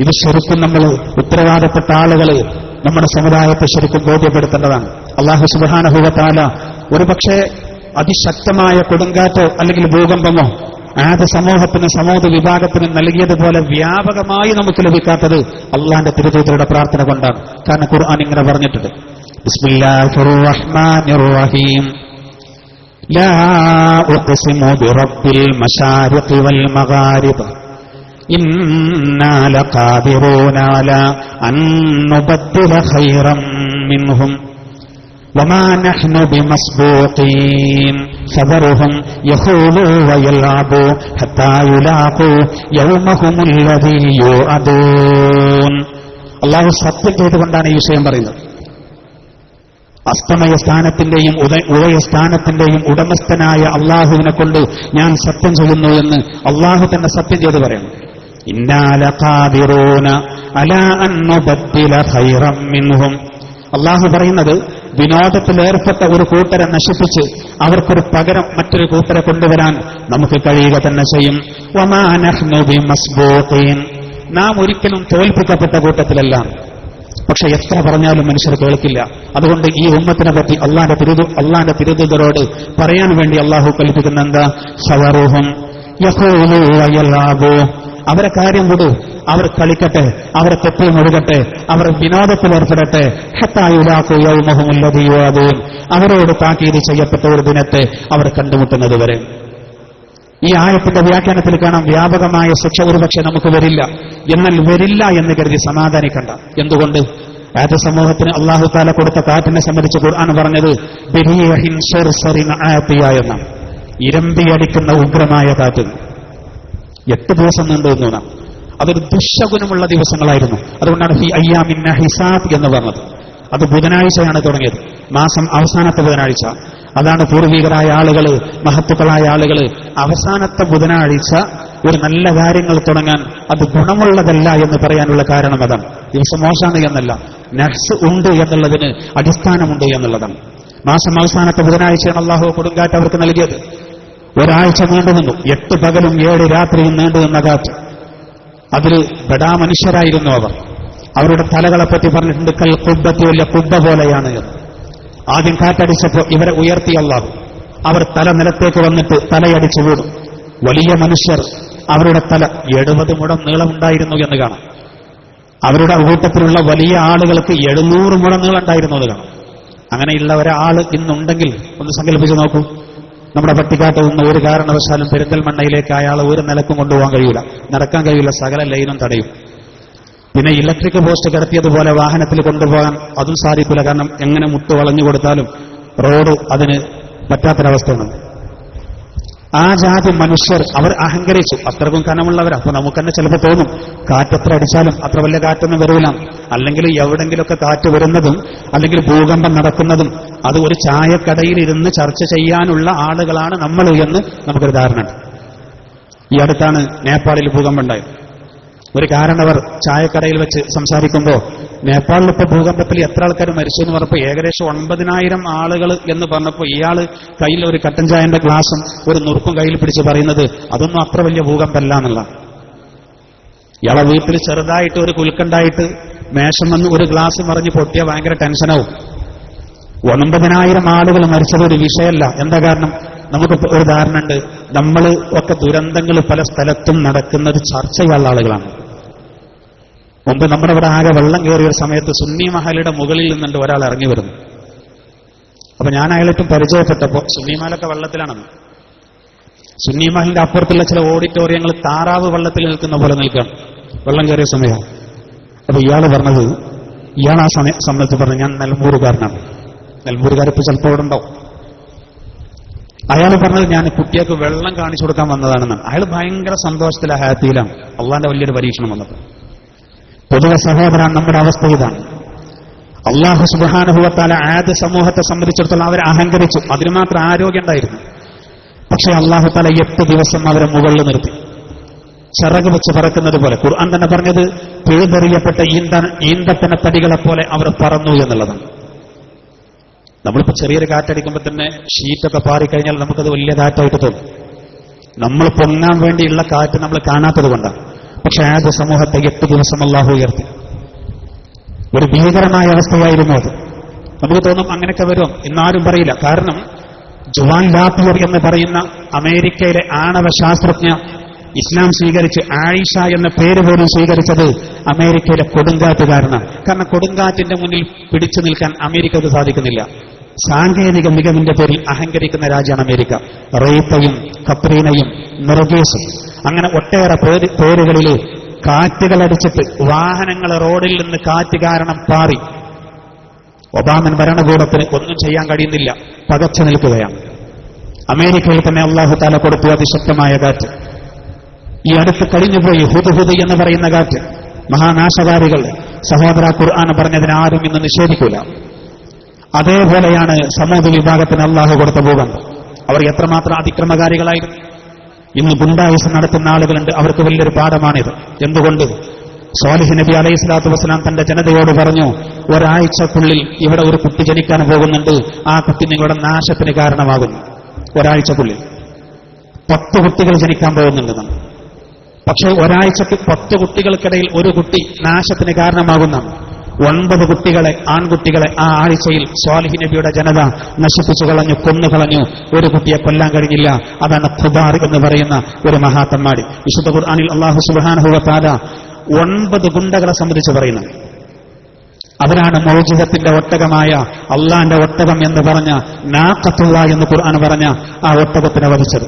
ഇത് ശരിക്കും നമ്മൾ ഉത്തരവാദപ്പെട്ട ആളുകൾ നമ്മുടെ സമുദായത്തെ ശരിക്കും ബോധ്യപ്പെടുത്തേണ്ടതാണ്. അല്ലാഹു സുബ്ഹാനഹു വ തആല ഒരുപക്ഷെ അതിശക്തമായ കൊടുങ്കാറ്റോ അല്ലെങ്കിൽ ഭൂകമ്പമോ ആദ്യ സമൂഹത്തിന് സമൂഹ വിഭാഗത്തിന് നൽകിയതുപോലെ വ്യാപകമായി നമുക്ക് ലഭിക്കാത്തത് അള്ളാന്റെ തിരുദൂതരുടെ പ്രാർത്ഥന കൊണ്ടാണ്. കാരണം ഖുർആൻ ഇങ്ങനെ പറഞ്ഞിട്ടുണ്ട്, ബിസ്മില്ലാഹിർ റഹ്മാനിർ റഹീം ലാ ഉഖ്സിമു ബിറബ്ബിൽ മശാരിഖി വൽ മഗാരിബ് ഇന്നാ ലഖാദിറൂന അലാ അൻ നുബദ്ദില ഖൈറൻ മിൻഹും وما نحن بمسبوقين فذرهم يخوضوا ويلعبوا حتى يلاقوا يومهم الذي يوعدون. അള്ളാഹു സത്യം ചെയ്തുകൊണ്ടാണ് ഈ വിഷയം പറയുന്നത്. അസ്തമയ സ്ഥാനത്തിന്റെയും ഉദയസ്ഥാനത്തിന്റെയും ഉടമസ്ഥനായ അള്ളാഹുവിനെ കൊണ്ട് ഞാൻ സത്യം ചെയ്യുന്നു എന്ന് അള്ളാഹു തന്നെ സത്യം ചെയ്ത് പറയുന്നു. ഇന്നാ ലഖാദിറൂന അലാ അൻ നുബദ്ദില ഖൈറൻ മിൻഹും. അള്ളാഹു പറയുന്നത് വിനോദത്തിൽ ഏർപ്പെട്ട ഒരു കൂട്ടരെ നശിപ്പിച്ച് അവർക്കൊരു പകരം മറ്റൊരു കൂട്ടരെ കൊണ്ടുവരാൻ നമുക്ക് കഴിയുക തന്നെ ചെയ്യും. വമാ നഹ്നു ബിമസ്ബൂഖീൻ. നാം ഒരിക്കലും തോൽപ്പിക്കപ്പെട്ട കൂട്ടത്തിലല്ല. പക്ഷെ എത്ര പറഞ്ഞാലും മനുഷ്യർ കേൾക്കില്ല. അതുകൊണ്ട് ഈ ഉമ്മത്തിനെ പറ്റി അള്ളാന്റെ തിരുദൂതരോട് പറയാൻ വേണ്ടി അള്ളാഹു കൽപ്പിക്കുന്ന എന്താ? ഫവറുഹും യഖൂലു വയൽഅബു. അവരെ കാര്യം വിടൂ, അവർ കളിക്കട്ടെ, അവർ തെറ്റിൽ മുഴുകട്ടെ, അവർ വിനോദത്തിൽ ഏർപ്പെടട്ടെ. ഹത്താ യുലാഖു യൗമഹും അല്ലദീ യുഅദൂൻ. അവരോട് താക്കീത് ചെയ്യപ്പെട്ട ഒരു ദിനത്തെ അവർ കണ്ടുമുട്ടുന്നത് വരെ. ഈ ആയത്തിന്റെ വ്യാഖ്യാനത്തിൽ കാണാം വ്യാപകമായ ശിക്ഷ ഒരുപക്ഷെ നമുക്ക് വരില്ല. എന്നാൽ വരില്ല എന്ന് കരുതി സമാധാനിക്കണ്ട. എന്തുകൊണ്ട്? ആദ്യ സമൂഹത്തിന് അള്ളാഹു താല കൊടുത്ത കാറ്റിനെ സംബന്ധിച്ച് ഖുർആൻ പറഞ്ഞത് ബിരീഹിൻ സർസറിൻ ആതിയ എന്നാണ്. ഇരമ്പിയടിക്കുന്ന ഉഗ്രമായ കാറ്റ് 8 ദിവസം നീണ്ടുവെന്നാണ്. അതൊരു ദുശകുനമുള്ള ദിവസങ്ങളായിരുന്നു. അതുകൊണ്ടാണ് ഫി അയ്യാമിൻ ഹിസാബ് എന്ന് പറഞ്ഞത്. അത് ബുധനാഴ്ചയാണ് തുടങ്ങിയത്, മാസം അവസാനത്തെ ബുധനാഴ്ച. അതാണ് പൂർവികരായ ആളുകൾ, മഹത്തുക്കളായ ആളുകൾ അവസാനത്തെ ബുധനാഴ്ച ഒരു നല്ല കാര്യങ്ങൾ തുടങ്ങാൻ അത് ഗുണമുള്ളതല്ല എന്ന് പറയാനുള്ള കാരണം അതാണ്. ദിവസം മോശമാണ് എന്നല്ല, നഫ്സ് ഉണ്ട് എന്നുള്ളതിന് അടിസ്ഥാനമുണ്ട് എന്നുള്ളതാണ്. മാസം അവസാനത്തെ ബുധനാഴ്ചയാണ് അള്ളാഹു കൊടുങ്കാറ്റ് അവർക്ക് നൽകിയത്. ഒരാഴ്ച നീണ്ടുനിന്നു, 8 പകലും 7 രാത്രിയും നീണ്ടുനിന്ന കാറ്റ്. അതിൽ ബടാ മനുഷ്യരായിരുന്നു അവർ. അവരുടെ തലകളെപ്പറ്റി പറഞ്ഞിട്ടുണ്ട് കൽ കുബ്ബത്തി, വലിയ കുബ്ബ പോലെയാണ് എന്ന്. ആദ്യം കാറ്റടിച്ചപ്പോൾ ഇവരെ ഉയർത്തി അല്ലാഹു. അവർ തല നിലത്തേക്ക് വന്നിട്ട് തലയടിച്ചു വീടും. വലിയ മനുഷ്യർ, അവരുടെ തല 70 മുഴം നീളമുണ്ടായിരുന്നു എന്ന് കാണാം. അവരുടെ കൂട്ടത്തിലുള്ള വലിയ ആളുകൾക്ക് 700 മുഴം നീളം ഉണ്ടായിരുന്നു എന്ന് കാണാം. അങ്ങനെയുള്ള ഒരാൾ ഇന്നുണ്ടെങ്കിൽ ഒന്ന് സങ്കല്പിച്ച് നോക്കൂ. നമ്മുടെ പട്ടിക്കാട്ട് നിന്ന് ഒരു കാരണവശാലും പെരിന്തൽമണ്ണയിലേക്ക് അയാളെ ഒരു നിലക്കും കൊണ്ടുപോകാൻ കഴിയില്ല, നടക്കാൻ കഴിയില്ല, സകല ലൈനും തടയും. പിന്നെ ഇലക്ട്രിക് പോസ്റ്റ് കിടത്തിയതുപോലെ വാഹനത്തിൽ കൊണ്ടുപോകാൻ അതും സാധിക്കില്ല. കാരണം എങ്ങനെ മുട്ട് വളഞ്ഞു കൊടുത്താലും റോഡ് അതിന് പറ്റാത്തൊരവസ്ഥയാണ്. ആ ജാതി മനുഷ്യർ അവർ അഹങ്കരിച്ചു. അത്രക്കും കനമുള്ളവരാ. അപ്പൊ നമുക്ക് തന്നെ ചിലപ്പോൾ തോന്നും കാറ്റെത്ര അടിച്ചാലും അത്ര വലിയ കാറ്റൊന്നും വരില്ല. അല്ലെങ്കിൽ എവിടെങ്കിലുമൊക്കെ കാറ്റ് വരുന്നതും അല്ലെങ്കിൽ ഭൂകമ്പം നടക്കുന്നതും അത് ഒരു ചായക്കടയിൽ ഇരുന്ന് ചർച്ച ചെയ്യാനുള്ള ആളുകളാണ് നമ്മൾ എന്ന് നമുക്കൊരു ധാരണയുണ്ട്. ഈ അടുത്താണ് നേപ്പാളിൽ ഭൂകമ്പം ഉണ്ടായത്. ഒരു കാരണവർ ചായക്കടയിൽ വെച്ച് സംസാരിക്കുമ്പോൾ നേപ്പാളിൽ ഇപ്പോൾ ഭൂകമ്പത്തിൽ എത്ര ആൾക്കാർ മരിച്ചു എന്ന് പറഞ്ഞപ്പോൾ ഏകദേശം 9,000 ആളുകൾ എന്ന് പറഞ്ഞപ്പോൾ ഇയാൾ കയ്യിൽ ഒരു കട്ടൻ ചായന്റെ ഗ്ലാസും ഒരു നുറുക്കും കയ്യിൽ പിടിച്ച് പറയുന്നത് അതൊന്നും അത്ര വലിയ ഭൂകമ്പമല്ല എന്നുള്ള. ഇയാളെ വീട്ടിൽ ചെറുതായിട്ട് ഒരു കുലുക്കുണ്ടായിട്ട് മേശം വന്ന് ഒരു ഗ്ലാസ് മറിഞ്ഞ് പൊട്ടിയ ഭയങ്കര ടെൻഷനാവും. 9,000 ആളുകൾ മരിച്ചത് ഒരു വിഷയമല്ല. എന്താ കാരണം? നമുക്ക് ഒരു ധാരണ ഉണ്ട്, നമ്മൾ ഒക്കെ ദുരന്തങ്ങൾ പല സ്ഥലത്തും നടക്കുന്നത് ചർച്ച ചെയ്യാനുള്ള ആളുകളാണ്. മുമ്പ് നമ്മുടെ ഇവിടെ ആകെ വെള്ളം കയറിയ ഒരു സമയത്ത് സുന്നി മഹലിന്റെ മുകളിൽ നിന്നുണ്ട് ഒരാൾ ഇറങ്ങി വരുന്നു. അപ്പൊ ഞാൻ അയാളേറ്റും പരിചയപ്പെട്ടപ്പോൾ സുന്നി മഹലൊക്കെ വെള്ളത്തിലാണെന്ന്. സുന്നി മഹലിന്റെ അപ്പുറത്തുള്ള ചില ഓഡിറ്റോറിയങ്ങൾ താറാവ് വെള്ളത്തിൽ നിൽക്കുന്ന പോലെ നിൽക്കുകയാണ്, വെള്ളം കയറിയ സമയം. അപ്പൊ ഇയാൾ പറഞ്ഞത്, ഇയാൾ ആ സമയത്ത് പറഞ്ഞു ഞാൻ നിലമ്പൂരുകാരനാണ്. നിലമ്പൂരുകാരിപ്പോൾ ചിലപ്പോൾ ഇവിടെ ഉണ്ടാവും. അയാൾ പറഞ്ഞത് ഞാൻ കുട്ടികൾക്ക് വെള്ളം കാണിച്ചു കൊടുക്കാൻ വന്നതാണെന്നാണ്. അയാൾ ഭയങ്കര സന്തോഷത്തിലാണ്, ഹാപ്പിയിലാണ്. അള്ളാന്റെ വലിയൊരു പരീക്ഷണം വന്നത്. പൊതുവെ സഹോദരൻ, നമ്മുടെ അവസ്ഥ ഇതാണ്. അള്ളാഹു സുബ്ഹാനഹു വ തആല ആദ് സമൂഹത്തെ സംബന്ധിച്ചിടത്തോളം അവരെ അഹങ്കരിച്ചു. അതിന് മാത്രം ആരോഗ്യം ഉണ്ടായിരുന്നു. പക്ഷേ അള്ളാഹു തആല 8 ദിവസം അവരെ മുകളിൽ നിർത്തി, ചിറക് വെച്ച് പറക്കുന്നത് പോലെ. ഖുർആൻ തന്നെ പറഞ്ഞത് പിഴുതെറിയപ്പെട്ട ഈന്തപ്പന തടികളെ പോലെ അവർ പറന്നു എന്നുള്ളതാണ്. നമ്മളിപ്പോൾ ചെറിയൊരു കാറ്റടിക്കുമ്പോൾ തന്നെ ഷീറ്റൊക്കെ പാറിക്കഴിഞ്ഞാൽ നമുക്കത് വലിയ കാറ്റായിട്ട് തോന്നും. നമ്മൾ പൊങ്ങാൻ വേണ്ടിയുള്ള കാറ്റ് നമ്മൾ കാണാത്തത് കൊണ്ടാണ്. പക്ഷെ ആദ്യ സമൂഹത്തെ 8 ദിവസം അല്ലാഹു ഉയർത്തി. ഒരു ഭീകരമായ അവസ്ഥയായിരുന്നു അത്. നമുക്ക് തോന്നും അങ്ങനെയൊക്കെ വരും എന്നാരും പറയില്ല. കാരണം ജുവാൻ ലാപ്പിയർ എന്ന് പറയുന്ന അമേരിക്കയിലെ ആണവ ശാസ്ത്രജ്ഞ ഇസ്ലാം സ്വീകരിച്ച് ആയിഷ എന്ന പേര് പോലും സ്വീകരിച്ചത് അമേരിക്കയിലെ കൊടുങ്കാറ്റുകാരനാണ്. കാരണം കൊടുങ്കാറ്റിന്റെ മുന്നിൽ പിടിച്ചു നിൽക്കാൻ അമേരിക്കക്ക് സാധിക്കുന്നില്ല. സാങ്കേതിക മികവിന്റെ പേരിൽ അഹങ്കരിക്കുന്ന രാജ്യമാണ് അമേരിക്ക. റീത്തയും കത്രീനയും നെർഗേസും അങ്ങനെ ഒട്ടേറെ പേരുകളിൽ കാറ്റുകളടിച്ചിട്ട് വാഹനങ്ങൾ റോഡിൽ നിന്ന് കാറ്റ് കാരണം പാറി. ഒബാമൻ ഭരണകൂടത്തിന് ഒന്നും ചെയ്യാൻ കഴിയുന്നില്ല, പകച്ചു നിൽക്കുകയാണ്. അമേരിക്കയിൽ തന്നെ അല്ലാഹു തആല കൊടുത്തു അതിശക്തമായ കാറ്റ്. ഈ അടുത്ത് കഴിഞ്ഞുപോയി ഹുദ്ഹുദ് എന്ന് പറയുന്ന കാറ്റ്, മഹാനാശകാരികൾ. സഹോദര, ഖുർആൻ പറഞ്ഞതിന് ആരും ഇന്ന് നിഷേധിക്കൂല. അതേപോലെയാണ് സമൂഹ വിഭാഗത്തിന് അല്ലാഹു കൊടുത്ത ഭൂകമ്പം. അവർ എത്രമാത്രം അതിക്രമകാരികളായിരുന്നു. ഇന്ന് ഗുണ്ടായുസ് നടത്തുന്ന ആളുകളുണ്ട്, അവർക്ക് വലിയൊരു പാഠമാണിത്. എന്തുകൊണ്ട്? സ്വാലിഹ് നബി അലൈഹി സ്വലാത്തു വസ്സലാം തന്റെ ജനതയോട് പറഞ്ഞു, ഒരാഴ്ചക്കുള്ളിൽ ഇവിടെ ഒരു കുട്ടി ജനിക്കാൻ പോകുന്നുണ്ട്, ആ കുട്ടി നിങ്ങളുടെ നാശത്തിന് കാരണമാകുന്നു. ഒരാഴ്ചക്കുള്ളിൽ 10 കുട്ടികൾ ജനിക്കാൻ പോകുന്നുണ്ടെന്ന്. പക്ഷേ ഒരാഴ്ചക്ക് 10 കുട്ടികൾക്കിടയിൽ ഒരു കുട്ടി നാശത്തിന് കാരണമാകുന്ന 9 കുട്ടികളെ, ആൺകുട്ടികളെ ആ ആഴ്ചയിൽ സ്വാലിഹ് നബിയുടെ ജനത നശിപ്പിച്ചു കളഞ്ഞു, കൊന്നുകളഞ്ഞു. ഒരു കുട്ടിയെ കൊല്ലാൻ കഴിഞ്ഞില്ല. അതാണ് ഖുബാർ എന്ന് പറയുന്ന ഒരു മഹാത്തമ്മാടി. വിശുദ്ധ ഖുർആനിൽ അല്ലാഹു സുബ്ഹാനഹു വ തആല 9 ഗുണ്ടകളെ സംബന്ധിച്ച് പറയുന്നു. അവരാണ് മൗജിദത്തിന്റെ ഒട്ടകമായ അള്ളാന്റെ ഒട്ടകം എന്ന് പറഞ്ഞ നാഖത്തുള്ള എന്ന് ഖുർആൻ പറഞ്ഞ ആ ഒട്ടകത്തിനെ വധിച്ചത്.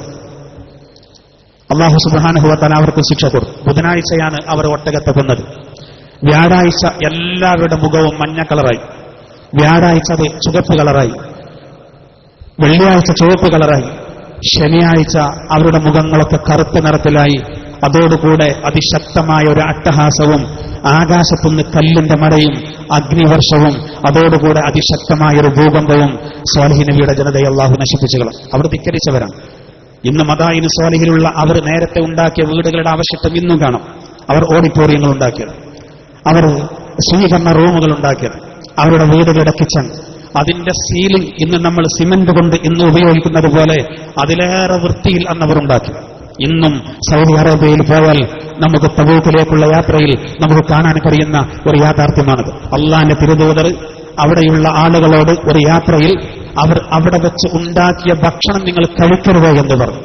അല്ലാഹു സുബ്ഹാനഹു വ തആല അവർക്ക് ശിക്ഷ കൊടുത്തു. ബുധനാഴ്ചയാണ് അവർ ഒട്ടകത്തെ കൊന്നത്. വ്യാഴാഴ്ച എല്ലാവരുടെ മുഖവും മഞ്ഞ കളറായി, വ്യാഴാഴ്ച അത് ചുവപ്പ് കളറായി, വെള്ളിയാഴ്ച ചുവപ്പ് കളറായി, ശനിയാഴ്ച അവരുടെ മുഖങ്ങളൊക്കെ കറുത്ത നിറത്തിലായി. അതോടുകൂടെ അതിശക്തമായ ഒരു അട്ടഹാസവും, ആകാശത്തുനിന്ന് കല്ലിന്റെ മഴയും അഗ്നിവർഷവും, അതോടുകൂടെ അതിശക്തമായ ഒരു ഭൂകമ്പവും സ്വാലിഹ് നബിയുടെ ജനതയെ അല്ലാഹു നശിപ്പിച്ചു കളഞ്ഞു. അവർ ധിക്കരിച്ചവരാണ്. ഇന്ന് മദായിന് സ്വാലിഹിലുള്ള അവർ നേരത്തെ ഉണ്ടാക്കിയ വീടുകളുടെ അവശിഷ്ടം ഇന്നും കാണും. അവർ ഓഡിറ്റോറിയങ്ങൾ ഉണ്ടാക്കിയത്, അവർ സ്വീകരണ റൂമുകൾ ഉണ്ടാക്കിയത്, അവരുടെ വീടുകളുടെ കിച്ചൺ, അതിന്റെ സീലിംഗ് ഇന്ന് നമ്മൾ സിമന്റ് കൊണ്ട് ഇന്ന് ഉപയോഗിക്കുന്നത് പോലെ അതിലേറെ വൃത്തിയിൽ അന്നവർ ഉണ്ടാക്കി. ഇന്നും സൗദി അറേബ്യയിൽ പോയാൽ നമുക്ക് തബൂക്കിലേക്കുള്ള യാത്രയിൽ നമുക്ക് കാണാൻ കഴിയുന്ന ഒരു യാഥാർത്ഥ്യമാണത്. അള്ളാന്റെ തിരുദൂതർ അവിടെയുള്ള ആളുകളോട് ഒരു യാത്രയിൽ അവർ അവിടെ വെച്ച് ഉണ്ടാക്കിയ ഭക്ഷണം നിങ്ങൾ കഴിക്കരുത് എന്ന് പറഞ്ഞു.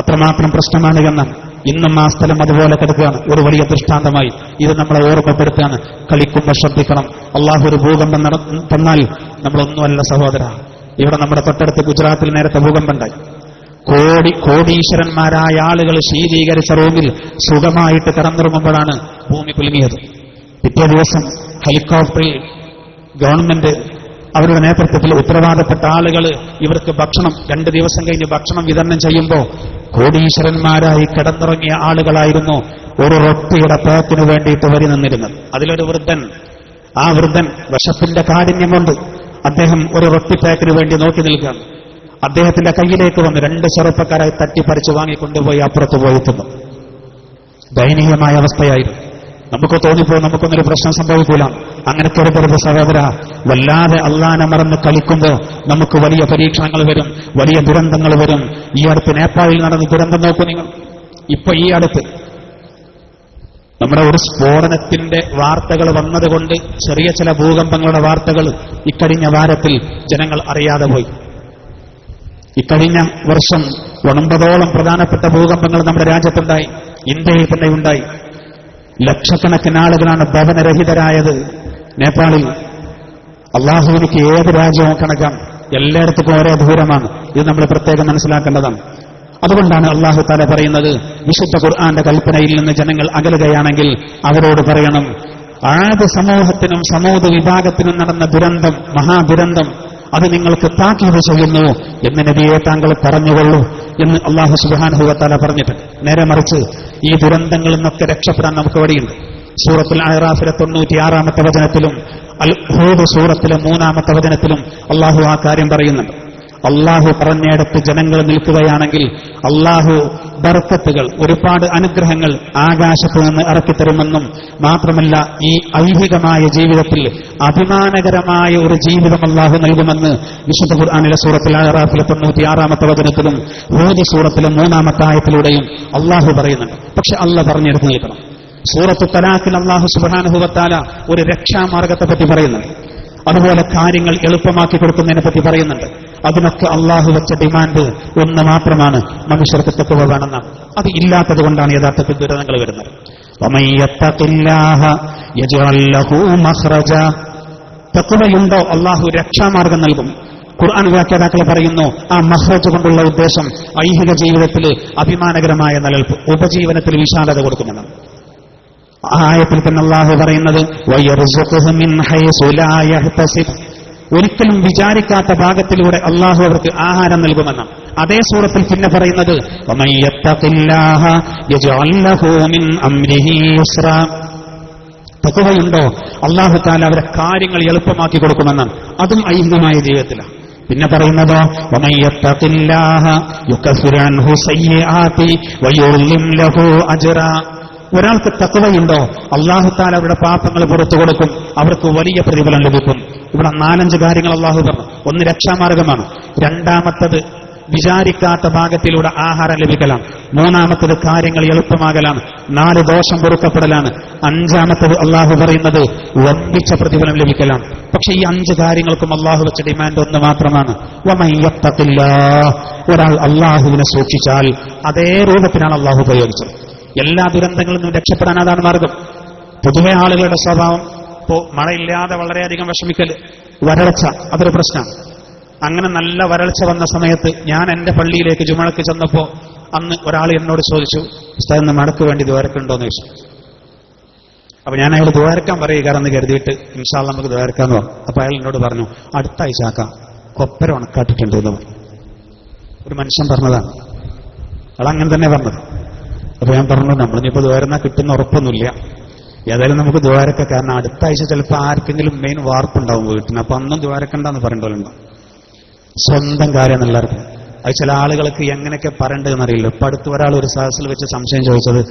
അത്രമാത്രം പ്രശ്നമാണ് എന്ന് ഇന്നും ആ സ്ഥലം അതുപോലെ കിടക്കുകയാണ്. ഒരു വലിയ ദൃഷ്ടാന്തമായി ഇത് നമ്മളെ ഓർമ്മപ്പെടുത്താണ്. കളിക്കുമ്പോൾ ശ്രദ്ധിക്കണം. അള്ളാഹു ഒരു ഭൂകമ്പം തന്നാൽ നമ്മളൊന്നുമല്ല സഹോദര. ഇവിടെ നമ്മുടെ തൊട്ടടുത്ത് ഗുജറാത്തിൽ നേരത്തെ ഭൂകമ്പമുണ്ടായി. കോടീശ്വരന്മാരായ ആളുകൾ ശീതീകരിച്ച റൂമിൽ സുഖമായിട്ട് കിടന്നുറങ്ങുമ്പോഴാണ് ഭൂമി കുലുങ്ങിയത്. പിറ്റേ ദിവസം ഹെലികോപ്റ്ററിൽ ഗവൺമെന്റ് അവരുടെ നേതൃത്വത്തിൽ ഉത്തരവാദപ്പെട്ട ആളുകൾ ഇവർക്ക് ഭക്ഷണം 2 ദിവസം കഴിഞ്ഞ് ഭക്ഷണം വിതരണം ചെയ്യുമ്പോൾ കോടീശ്വരന്മാരായി കിടന്നുറങ്ങിയ ആളുകളായിരുന്നു ഒരു റൊട്ടിയുടെ പാക്കിനു വേണ്ടിയിട്ട് വരി നിന്നിരുന്നത്. അതിലൊരു വൃദ്ധൻ, ആ വൃദ്ധൻ വിശപ്പിന്റെ കാഠിന്യം കൊണ്ട് അദ്ദേഹം ഒരു റൊട്ടി പാക്കിന് വേണ്ടി നോക്കി നിൽക്കുകയാണ്. അദ്ദേഹത്തിന്റെ കയ്യിലേക്ക് വന്ന് 2 ചെറുപ്പക്കാരായി തട്ടിപ്പറിച്ച് വാങ്ങിക്കൊണ്ടുപോയി അപ്പുറത്ത് പോയി തിന്നു. ദയനീയമായ അവസ്ഥയായിരുന്നു. നമുക്ക് തോന്നിപ്പോയി നമുക്കൊന്നൊരു പ്രശ്നം സംഭവിക്കൂല. അങ്ങനെ കരുതരുത് സഹോദര. വല്ലാതെ അള്ളാനെ മറന്ന് കളിക്കുമ്പോൾ നമുക്ക് വലിയ പരീക്ഷണങ്ങൾ വരും, വലിയ ദുരന്തങ്ങൾ വരും. ഈ അടുത്ത് നേപ്പാളിൽ നടന്ന ദുരന്തം നോക്കൂ നിങ്ങൾ. ഇപ്പൊ ഈ അടുത്ത് നമ്മുടെ ഒരു സ്ഫോടനത്തിന്റെ വാർത്തകൾ വന്നതുകൊണ്ട് ചെറിയ ചില ഭൂകമ്പങ്ങളുടെ വാർത്തകൾ ഇക്കഴിഞ്ഞ വാരത്തിൽ ജനങ്ങൾ അറിയാതെ പോയി. ഇക്കഴിഞ്ഞ വർഷം 9ഓളം പ്രധാനപ്പെട്ട ഭൂകമ്പങ്ങൾ നമ്മുടെ രാജ്യത്തുണ്ടായി, ഇന്ത്യയിൽ തന്നെ ഉണ്ടായി. ലക്ഷക്കണക്കിന് ആളുകളാണ് ഭവനരഹിതരായത് നേപ്പാളിൽ. അള്ളാഹുവിനിക്ക് ഏത് രാജ്യവും കണക്കാം, എല്ലായിടത്തും ഓരോ ദൂരമാണ്. ഇത് നമ്മൾ പ്രത്യേകം മനസ്സിലാക്കേണ്ടതാണ്. അതുകൊണ്ടാണ് അള്ളാഹു തആല പറയുന്നത്, വിശുദ്ധ ഖുർആന്റെ കൽപ്പനയിൽ നിന്ന് ജനങ്ങൾ അകലുകയാണെങ്കിൽ അവരോട് പറയണം, ആദ് സമൂഹത്തിനും സമൂഹ വിഭാഗത്തിനും നടന്ന ദുരന്തം, മഹാദുരന്തം, അത് നിങ്ങൾക്ക് താക്കീത് ചെയ്യുന്നു എന്ന് നബിയെ താങ്കൾ പറഞ്ഞുകൊള്ളൂ എന്ന് അല്ലാഹു സുബ്ഹാനഹു വ തആല പറഞ്ഞിട്ടുണ്ട്. നേരെ മറിച്ച് ഈ ദുരന്തങ്ങളിൽ നിന്നൊക്കെ രക്ഷപ്പെടാൻ നമുക്ക് വഴിയുണ്ട്. സൂറത്തുൽ അഅറാഫിലെ 96-ാമത്തെ വചനത്തിലും അൽ ഹൂദ് സൂറത്തിലെ 3-ാമത്തെ വചനത്തിലും അല്ലാഹു ആ കാര്യം പറയുന്നുണ്ട്. അള്ളാഹു പറഞ്ഞിടത്ത് ജനങ്ങൾ നിൽക്കുകയാണെങ്കിൽ അള്ളാഹു ബർക്കത്തുകൾ, ഒരുപാട് അനുഗ്രഹങ്ങൾ ആകാശത്തു നിന്ന് ഇറക്കിത്തരുമെന്നും മാത്രമല്ല ഈ ഐഹികമായ ജീവിതത്തിൽ അഭിമാനകരമായ ഒരു ജീവിതം അള്ളാഹു നൽകുമെന്ന് വിശുദ്ധ ഖുർആനിലെ സൂറത്തുൽ അഅറാഫിലെ 96-ാമത്തെ വചനത്തിലും ഹൂദ് സൂറത്തിലെ 3-ാമത്തെ ആയത്തിലൂടെയും അള്ളാഹു പറയുന്നുണ്ട്. പക്ഷെ അള്ളാഹ് പറഞ്ഞെടുത്ത് നിൽക്കണം. സൂറത്തു തലാഖിൽ അള്ളാഹു സുബ്ഹാനഹു വ തആല ഒരു രക്ഷാമാർഗത്തെ പറ്റി പറയുന്നുണ്ട്. അതുപോലെ കാര്യങ്ങൾ എളുപ്പമാക്കി കൊടുക്കുന്നതിനെ പറ്റി പറയുന്നുണ്ട്. അതിനൊക്കെ അള്ളാഹു വെച്ച ഡിമാൻഡ് ഒന്ന് മാത്രമാണ്, മനുഷ്യർക്ക് തഖ്വ വേണമെന്നാണ്. അത് ഇല്ലാത്തത് കൊണ്ടാണ് യഥാർത്ഥത്തിൽ ദുരിതങ്ങൾ വരുന്നത്. വമൻ യത്തഖില്ലാഹ യജ്അൽ ലഹു മഖ്റജ. തഖ്വയുണ്ടോ അള്ളാഹു രക്ഷാമാർഗം നൽകും. ഖുർആൻ വ്യാഖ്യാതാക്കൾ പറയുന്നു, ആ മഖ്റജ് കൊണ്ടുള്ള ഉദ്ദേശം ഐഹിക ജീവിതത്തിൽ അഭിമാനകരമായ നിലനിൽപ്പ്, ഉപജീവനത്തിൽ വിശാലത കൊടുക്കുമെന്നാണ്. ആയത്തിൽ തന്നെ അല്ലാഹു പറയുന്നത് വയർസുഖുഹു മിൻ ഹൈസു ലാ യഹ്തസിബ്. ഒരിക്കലും വിചാരിക്കാത്ത ഭാഗത്തിലൂടെ അല്ലാഹു അവർക്ക് ആഹാരം നൽകുമെന്നാണ്. അതേ സൂറത്തിൽ പിന്നെ പറയുന്നത് വമൻ യത്തഖില്ലാഹ യജ്അൽ ലഹു മിൻ അംരിഹി യുസ്റാ. തഖ്വയുണ്ടോ അല്ലാഹു തആല അവരെ കാര്യങ്ങൾ എളുപ്പമാക്കി കൊടുക്കുമെന്നാണ്. അതും ഐഹികമായ ജീവിതത്തിലാണ്. പിന്നെ പറയുന്നതോ വമൻ യത്തഖില്ലാഹ യുകഫിർ അൻഹു സയ്യിആതി വയുളിം ലഹു അജ്റാ. ഒരാൾക്ക് തഖ്വയുണ്ടോ അല്ലാഹു തആല അവരുടെ പാപങ്ങൾ പുറത്തു കൊടുക്കും, അവർക്ക് വലിയ പ്രതിഫലം ലഭിക്കും. ഇവിടെ 4-5 കാര്യങ്ങൾ അല്ലാഹു പറഞ്ഞു. ഒന്ന് രക്ഷാമാർഗമാണ്, രണ്ടാമത്തത് വിചാരിക്കാത്ത ഭാഗത്തിലൂടെ ആഹാരം ലഭിക്കലാണ്, മൂന്നാമത്തത് കാര്യങ്ങൾ എളുപ്പമാകലാണ്, 4 ദോഷം പൊറുക്കപ്പെടലാണ്, 5-മത്തത് അല്ലാഹു പറയുന്നത് വമ്പിച്ച പ്രതിഫലം ലഭിക്കലാണ്. പക്ഷെ ഈ 5 കാര്യങ്ങൾക്കും അല്ലാഹു വെച്ച ഡിമാൻഡ് ഒന്ന് മാത്രമാണ്, വമൻ യത്തഖില്ലാഹ്. ഒരാൾ അല്ലാഹുവിനെ സൂക്ഷിച്ചാൽ അതേ രൂപത്തിലാണ് അല്ലാഹു ഉപയോഗിച്ചത്. എല്ലാ ദുരന്തങ്ങളിൽ നിന്നും രക്ഷപ്പെടാൻ അതാണ് മാർഗം. പൊതുവെ ആളുകളുടെ സ്വഭാവം ഇപ്പോൾ മഴയില്ലാതെ വളരെയധികം വിഷമിക്കൽ, വരൾച്ച, അതൊരു പ്രശ്നമാണ്. അങ്ങനെ നല്ല വരൾച്ച വന്ന സമയത്ത് ഞാൻ എന്റെ പള്ളിയിലേക്ക് ജുമഅക്ക് ചെന്നപ്പോൾ അന്ന് ഒരാൾ എന്നോട് ചോദിച്ചു, ഉസ്താദ് ഇന്ന് മഴയ്ക്ക് വേണ്ടി ദ്വാരക്കുണ്ടോന്ന് ചോദിച്ചു. അപ്പൊ ഞാൻ അയാൾ ദ്വാരക്കാൻ പറയുകയെന്ന് കരുതിയിട്ട് ഇൻഷാ അല്ലാഹ് നമുക്ക് ദ്വാരക്കാന്ന് പറഞ്ഞു. അപ്പൊ അയാൾ എന്നോട് പറഞ്ഞു, അടുത്ത ആഴ്ച ആക്കാം, കൊപ്പര ഉണക്കാട്ടിട്ടുണ്ട് എന്ന് പറഞ്ഞു. ഒരു മനുഷ്യൻ പറഞ്ഞതാണ്, അയാൾ അങ്ങനെ തന്നെ പറഞ്ഞത്. അപ്പൊ ഞാൻ പറഞ്ഞു, നമ്മളിനിപ്പോ ദ്വാരന്നാ കിട്ടുന്ന ഉറപ്പൊന്നുമില്ല, ഏതായാലും നമുക്ക് ദ്വാരക്ക, കാരണം അടുത്ത ആഴ്ച ചിലപ്പോൾ ആർക്കെങ്കിലും മെയിൻ വാർപ്പുണ്ടാവും വീട്ടിന്, അപ്പൊ അന്നും ദ്വാരക്കണ്ടെന്ന് പറയേണ്ടതുണ്ടോ. സ്വന്തം കാര്യം എല്ലാവർക്കും. അത് ചില ആളുകൾക്ക് എങ്ങനെയൊക്കെ പറയേണ്ടതെന്ന് അറിയില്ല. ഇപ്പൊ അടുത്ത് ഒരാൾ ഒരു സദസ്സിൽ വെച്ച് സംശയം ചോദിച്ചത്,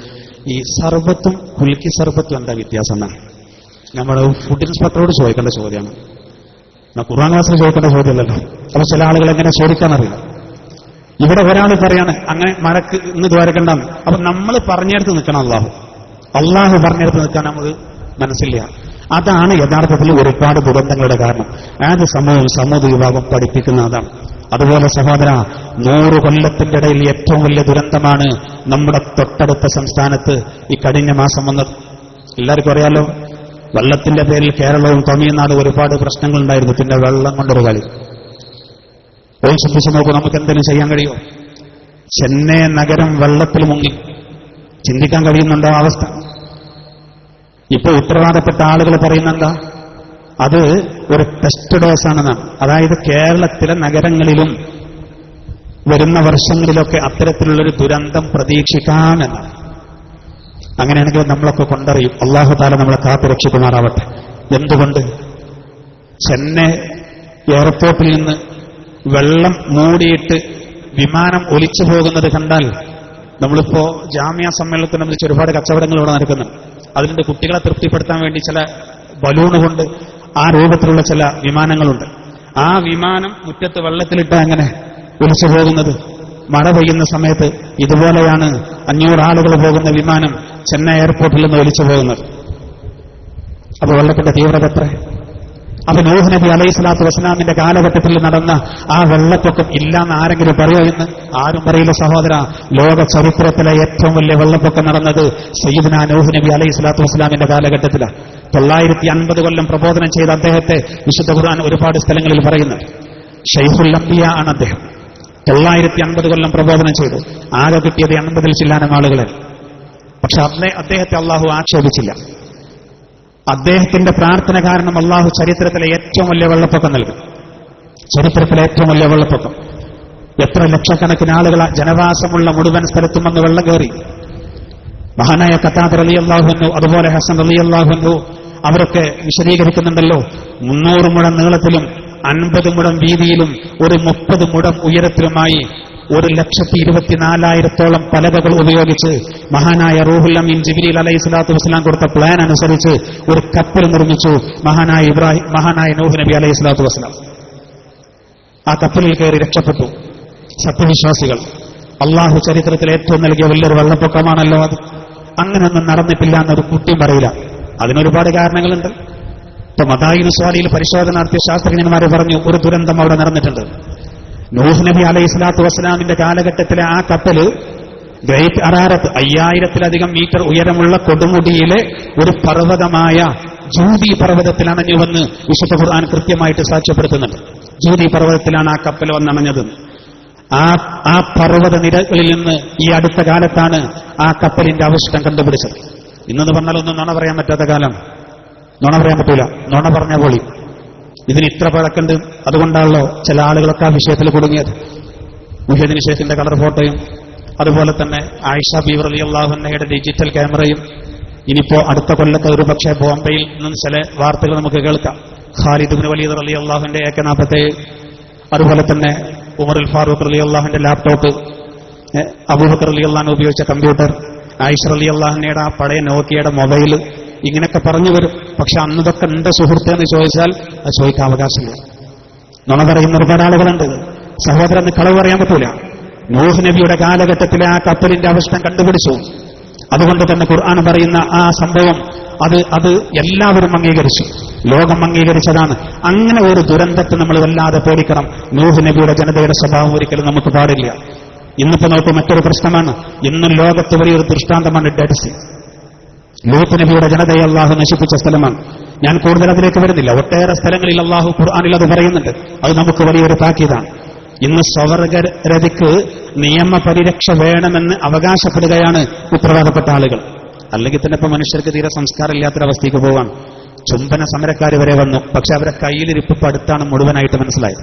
ഈ സർബത്തും കുൽക്കി സർബത്തും എന്താ വ്യത്യാസം എന്നാണ്. നമ്മൾ ഫുഡ് ഇൻസ്പെക്ടറോട് ചോദിക്കേണ്ട ചോദ്യമാണ്, ഖുർആൻ ക്ലാസ്സിൽ ചോദിക്കേണ്ട ചോദ്യമല്ലല്ലോ. അപ്പൊ ചില ആളുകൾ എങ്ങനെ ചോദിക്കാനറിയില്ല. ഇവിടെ ഒരാൾ പറയാണ് അങ്ങനെ മഴക്ക് ഇന്ന് ദ്വാരക്കണ്ടാന്ന്. അപ്പൊ നമ്മൾ പറഞ്ഞെടുത്ത് നിൽക്കണം, അള്ളാഹു പറഞ്ഞെടുത്ത് നിൽക്കാൻ നമുക്ക് മനസ്സില്ല. അതാണ് യഥാർത്ഥത്തിൽ ഒരുപാട് ദുരന്തങ്ങളുടെ കാരണം. ഏത് സമൂഹ വിഭാഗം പഠിപ്പിക്കുന്ന അതാണ്. അതുപോലെ സഹോദര, 100 കൊല്ലത്തിന്റെ ഇടയിൽ ഏറ്റവും വലിയ ദുരന്തമാണ് നമ്മുടെ തൊട്ടടുത്ത സംസ്ഥാനത്ത് ഈ കഴിഞ്ഞ മാസം വന്നത്. എല്ലാവർക്കും അറിയാലോ, വെള്ളത്തിന്റെ പേരിൽ കേരളവും തമിഴ്നാടും ഒരുപാട് പ്രശ്നങ്ങൾ ഉണ്ടായിരുന്നു. പിന്നെ വെള്ളം കൊണ്ടൊരു കളി. ശ്രദ്ധിച്ചു നോക്കൂ, നമുക്ക് എന്തെങ്കിലും ചെയ്യാൻ കഴിയുമോ? ചെന്നൈ നഗരം വെള്ളത്തിൽ മുങ്ങി. ചിന്തിക്കാൻ കഴിയുന്നുണ്ടോ അവസ്ഥ? ഇപ്പൊ ഉത്തരവാദപ്പെട്ട ആളുകൾ പറയുന്നെന്താ, അത് ഒരു ടെസ്റ്റ് ഡോസ് ആണെന്നാണ്. അതായത് കേരളത്തിലെ നഗരങ്ങളിലും വരുന്ന വർഷങ്ങളിലൊക്കെ അത്തരത്തിലുള്ളൊരു ദുരന്തം പ്രതീക്ഷിക്കാമെന്നാണ്. അങ്ങനെയാണെങ്കിൽ നമ്മളൊക്കെ കൊണ്ടറിയും. അല്ലാഹു തആല നമ്മളെ കാത്തുരക്ഷിക്കുമാറാവട്ടെ. എന്തുകൊണ്ട്? ചെന്നൈ എയർപോർട്ടിൽ നിന്ന് വെള്ളം മൂടിയിട്ട് വിമാനം ഒലിച്ചു പോകുന്നത് കണ്ടാൽ, നമ്മളിപ്പോ ജാമ്യ സമ്മേളനത്തിനെ കുറിച്ച് ഒരുപാട് കച്ചവടങ്ങൾ ഇവിടെ നടക്കുന്നുണ്ട്. അതിന്റെ കുട്ടികളെ തൃപ്തിപ്പെടുത്താൻ വേണ്ടി ചില ബലൂണ് കൊണ്ട് ആ രൂപത്തിലുള്ള ചില വിമാനങ്ങളുണ്ട്. ആ വിമാനം മുറ്റത്ത് വെള്ളത്തിലിട്ട് അങ്ങനെ ഒലിച്ചു പോകുന്നത്. മഴ പെയ്യുന്ന സമയത്ത് ഇതുപോലെയാണ് 500 ആളുകൾ പോകുന്ന വിമാനം ചെന്നൈ എയർപോർട്ടിൽ നിന്ന് ഒലിച്ചു പോകുന്നത്. അപ്പൊ വെള്ളത്തിന്റെ തീവ്രത എത്ര? അപ്പൊ നൂഹ് നബി അലൈഹി സ്വലാത്തു വസ്സലാമിന്റെ കാലഘട്ടത്തിൽ നടന്ന ആ വെള്ളപ്പൊക്കം ഇല്ലാന്ന് ആരെങ്കിലും പറയുമോ എന്ന്? ആരും പറയില്ല സഹോദര. ലോക ചരിത്രത്തിലെ ഏറ്റവും വലിയ വെള്ളപ്പൊക്കം നടന്നത് സയ്യിദുനാ നൂഹ് നബി അലൈഹി സ്വലാത്തു വസ്സലാമിന്റെ കാലഘട്ടത്തിലാണ്. 950 കൊല്ലം പ്രബോധനം ചെയ്ത അദ്ദേഹത്തെ വിശുദ്ധ ഖുർആൻ ഒരുപാട് സ്ഥലങ്ങളിൽ പറയുന്നുണ്ട്. ശൈഖുൽ അംബിയ ആണ് അദ്ദേഹം. 950 കൊല്ലം പ്രബോധനം ചെയ്തു. ആകെ കിട്ടിയത് 80 ചില്ലാനം ആളുകളെ. പക്ഷെ അദ്ദേഹത്തെ അള്ളാഹു ആക്ഷേപിച്ചില്ല. അദ്ദേഹത്തിന്റെ പ്രാർത്ഥന കാരണം അള്ളാഹു ചരിത്രത്തിലെ ഏറ്റവും വലിയ വെള്ളപ്പൊക്കം നൽകി. ചരിത്രത്തിലെ ഏറ്റവും വലിയ വെള്ളപ്പൊക്കം. എത്ര ലക്ഷക്കണക്കിന് ആളുകൾ ജനവാസമുള്ള മുഴുവൻ സ്ഥലത്തും വന്ന് വെള്ളം കയറി. മഹാനായ ഖത്താദ റളിയല്ലാഹു അൻഹു, അതുപോലെ ഹസൻ റളിയല്ലാഹു അൻഹു, അവരൊക്കെ വിശദീകരിക്കുന്നുണ്ടല്ലോ. 300 മുഴം നീളത്തിലും 50 മുഴം വീതിയിലും ഒരു 30 മുഴം ഉയരത്തിലുമായി 1,24,000 പലകകൾ ഉപയോഗിച്ച് മഹാനായ റൂഹുൽ അമീൻ ജിബ്രീൽ അലൈഹി സ്വലാത്തു വസ്സലാം കൊടുത്ത പ്ലാൻ അനുസരിച്ച് ഒരു കപ്പൽ നിർമ്മിച്ചു മഹാനായ നൂഹ് നബി അലൈഹി സ്വലാത്തു വസ്സലാം. ആ കപ്പലിൽ കയറി രക്ഷപ്പെട്ടു സത്യവിശ്വാസികൾ. അള്ളാഹു ചരിത്രത്തിൽ ഏറ്റവും നൽകിയ വലിയൊരു വെള്ളപ്പൊക്കമാണല്ലോ അത്. അങ്ങനെയൊന്നും നടന്നിട്ടില്ല എന്നൊരു കുട്ടിയും പറയില്ല. അതിനൊരുപാട് കാരണങ്ങളുണ്ട്. ഇപ്പൊ മദായിനു സ്വാലിയിൽ പരിശോധന നടത്തിയ ശാസ്ത്രജ്ഞന്മാർ പറഞ്ഞു, ഒരു ദുരന്തം അവിടെ നടന്നിട്ടുണ്ട്. നൂഹ് നബി അലൈഹി സ്വലാത്തു വസ്സലാമിന്റെ കാലഘട്ടത്തിലെ ആ കപ്പല് ഗ്രേറ്റ് അറാറത്ത് 5000-ലധികം മീറ്റർ ഉയരമുള്ള കൊടുമുടിയിലെ ഒരു പർവ്വതമായ ജൂദി പർവ്വതത്തിൽ അണഞ്ഞുവെന്ന് വിശുദ്ധ ഖുർആൻ കൃത്യമായിട്ട് സാക്ഷ്യപ്പെടുത്തുന്നുണ്ട്. ജൂദി പർവ്വതത്തിലാണ് ആ കപ്പൽ വന്നണഞ്ഞത്. ആ പർവ്വത നിരകളിൽ നിന്ന് ഈ അടുത്ത കാലത്താണ് ആ കപ്പലിന്റെ അവശിഷ്ടം കണ്ടുപിടിച്ചത്. ഇന്നെന്ന് പറഞ്ഞാലൊന്നും നുണ പറയാൻ പറ്റാത്ത കാലം. നുണ പറയാൻ പറ്റൂല. നുണ പറഞ്ഞ പൊളി. ഇതിന് ഇത്ര പഴക്കുണ്ട്. അതുകൊണ്ടാണല്ലോ ചില ആളുകളൊക്കെ ആ വിഷയത്തിൽ കുടുങ്ങിയത്. മുഹ്യിദ്ദീൻ ശൈഖിന്റെ കളർ ഫോട്ടോയും അതുപോലെ തന്നെ ആയിഷ ബീവി റളിയല്ലാഹു അൻഹയുടെ ഡിജിറ്റൽ ക്യാമറയും. ഇനിയിപ്പോ അടുത്ത കൊല്ലത്ത് ഒരു പക്ഷേ ബോംബെയിൽ നിന്നും ചില വാർത്തകൾ നമുക്ക് കേൾക്കാം. ഖാലിദ് ഇബ്നു വലീദ് റളിയല്ലാഹു അൻഹു AK-47, അതുപോലെ തന്നെ ഉമറുൽ ഫാറൂഖ് റളിയല്ലാഹുവിന്റെ ലാപ്ടോപ്പ്, അബൂബക്കർ റളിയല്ലാഹു ഉപയോഗിച്ച കമ്പ്യൂട്ടർ, ആയിഷ റളിയല്ലാഹുവിന്റെ ആ പഴയ നോക്കിയയുടെ മൊബൈൽ, ഇങ്ങനെയൊക്കെ പറഞ്ഞു വരും. പക്ഷെ അന്നതൊക്കെ എന്റെ സുഹൃത്ത് എന്ന് ചോദിച്ചാൽ അത് ചോദിക്കാൻ അവകാശമില്ല. നുണ പറയുന്ന ഒരുപാട് ആളുകളുണ്ട്. സഹോദരന് കളവ് പറയാൻ പറ്റൂല. നൂഹ് നബിയുടെ കാലഘട്ടത്തിലെ ആ കപ്പലിന്റെ അവസ്ഥ കണ്ടുപിടിച്ചു. അതുകൊണ്ട് തന്നെ ഖുർആൻ പറയുന്ന ആ സംഭവം അത് എല്ലാവരും അംഗീകരിച്ചു, ലോകം അംഗീകരിച്ചതാണ്. അങ്ങനെ ഒരു ദുരന്തത്തെ നമ്മൾ വല്ലാതെ പേടിക്കണം. നൂഹ് നബിയുടെ ജനതയുടെ സ്വഭാവം ഒരിക്കലും നമുക്ക് പാടില്ല. ഇന്നിപ്പോ നമുക്ക് മറ്റൊരു പ്രശ്നമാണ്. ഇന്നും ലോകത്ത് വലിയൊരു ദൃഷ്ടാന്തമാണ് ഡെഡ് സീ. ലൂത്ത് നബിയുടെ ജനതയെ അള്ളാഹു നശിപ്പിച്ച സ്ഥലമാണ്. ഞാൻ കൂടുതൽ അതിലേക്ക് വരുന്നില്ല. ഒട്ടേറെ സ്ഥലങ്ങളിൽ അള്ളാഹു ഖുർആനിൽ അത് പറയുന്നുണ്ട്. അത് നമുക്ക് വലിയൊരു താക്കീതാണ്. ഇന്ന് സ്വർഗരതിക്ക് നിയമപരിരക്ഷ വേണമെന്ന് അവകാശപ്പെടുകയാണ് ഉത്തരവാദപ്പെട്ട ആളുകൾ. അല്ലെങ്കിൽ തന്നെ ഇപ്പൊ മനുഷ്യർക്ക് തീരെ സംസ്കാരമില്ലാത്തൊരവസ്ഥയ്ക്ക് പോവാൻ. ചുംബന സമരക്കാർ വരെ വന്നു. പക്ഷെ അവരെ കയ്യിലിരിപ്പ് അടുത്താണ് മുഴുവനായിട്ട് മനസ്സിലായത്.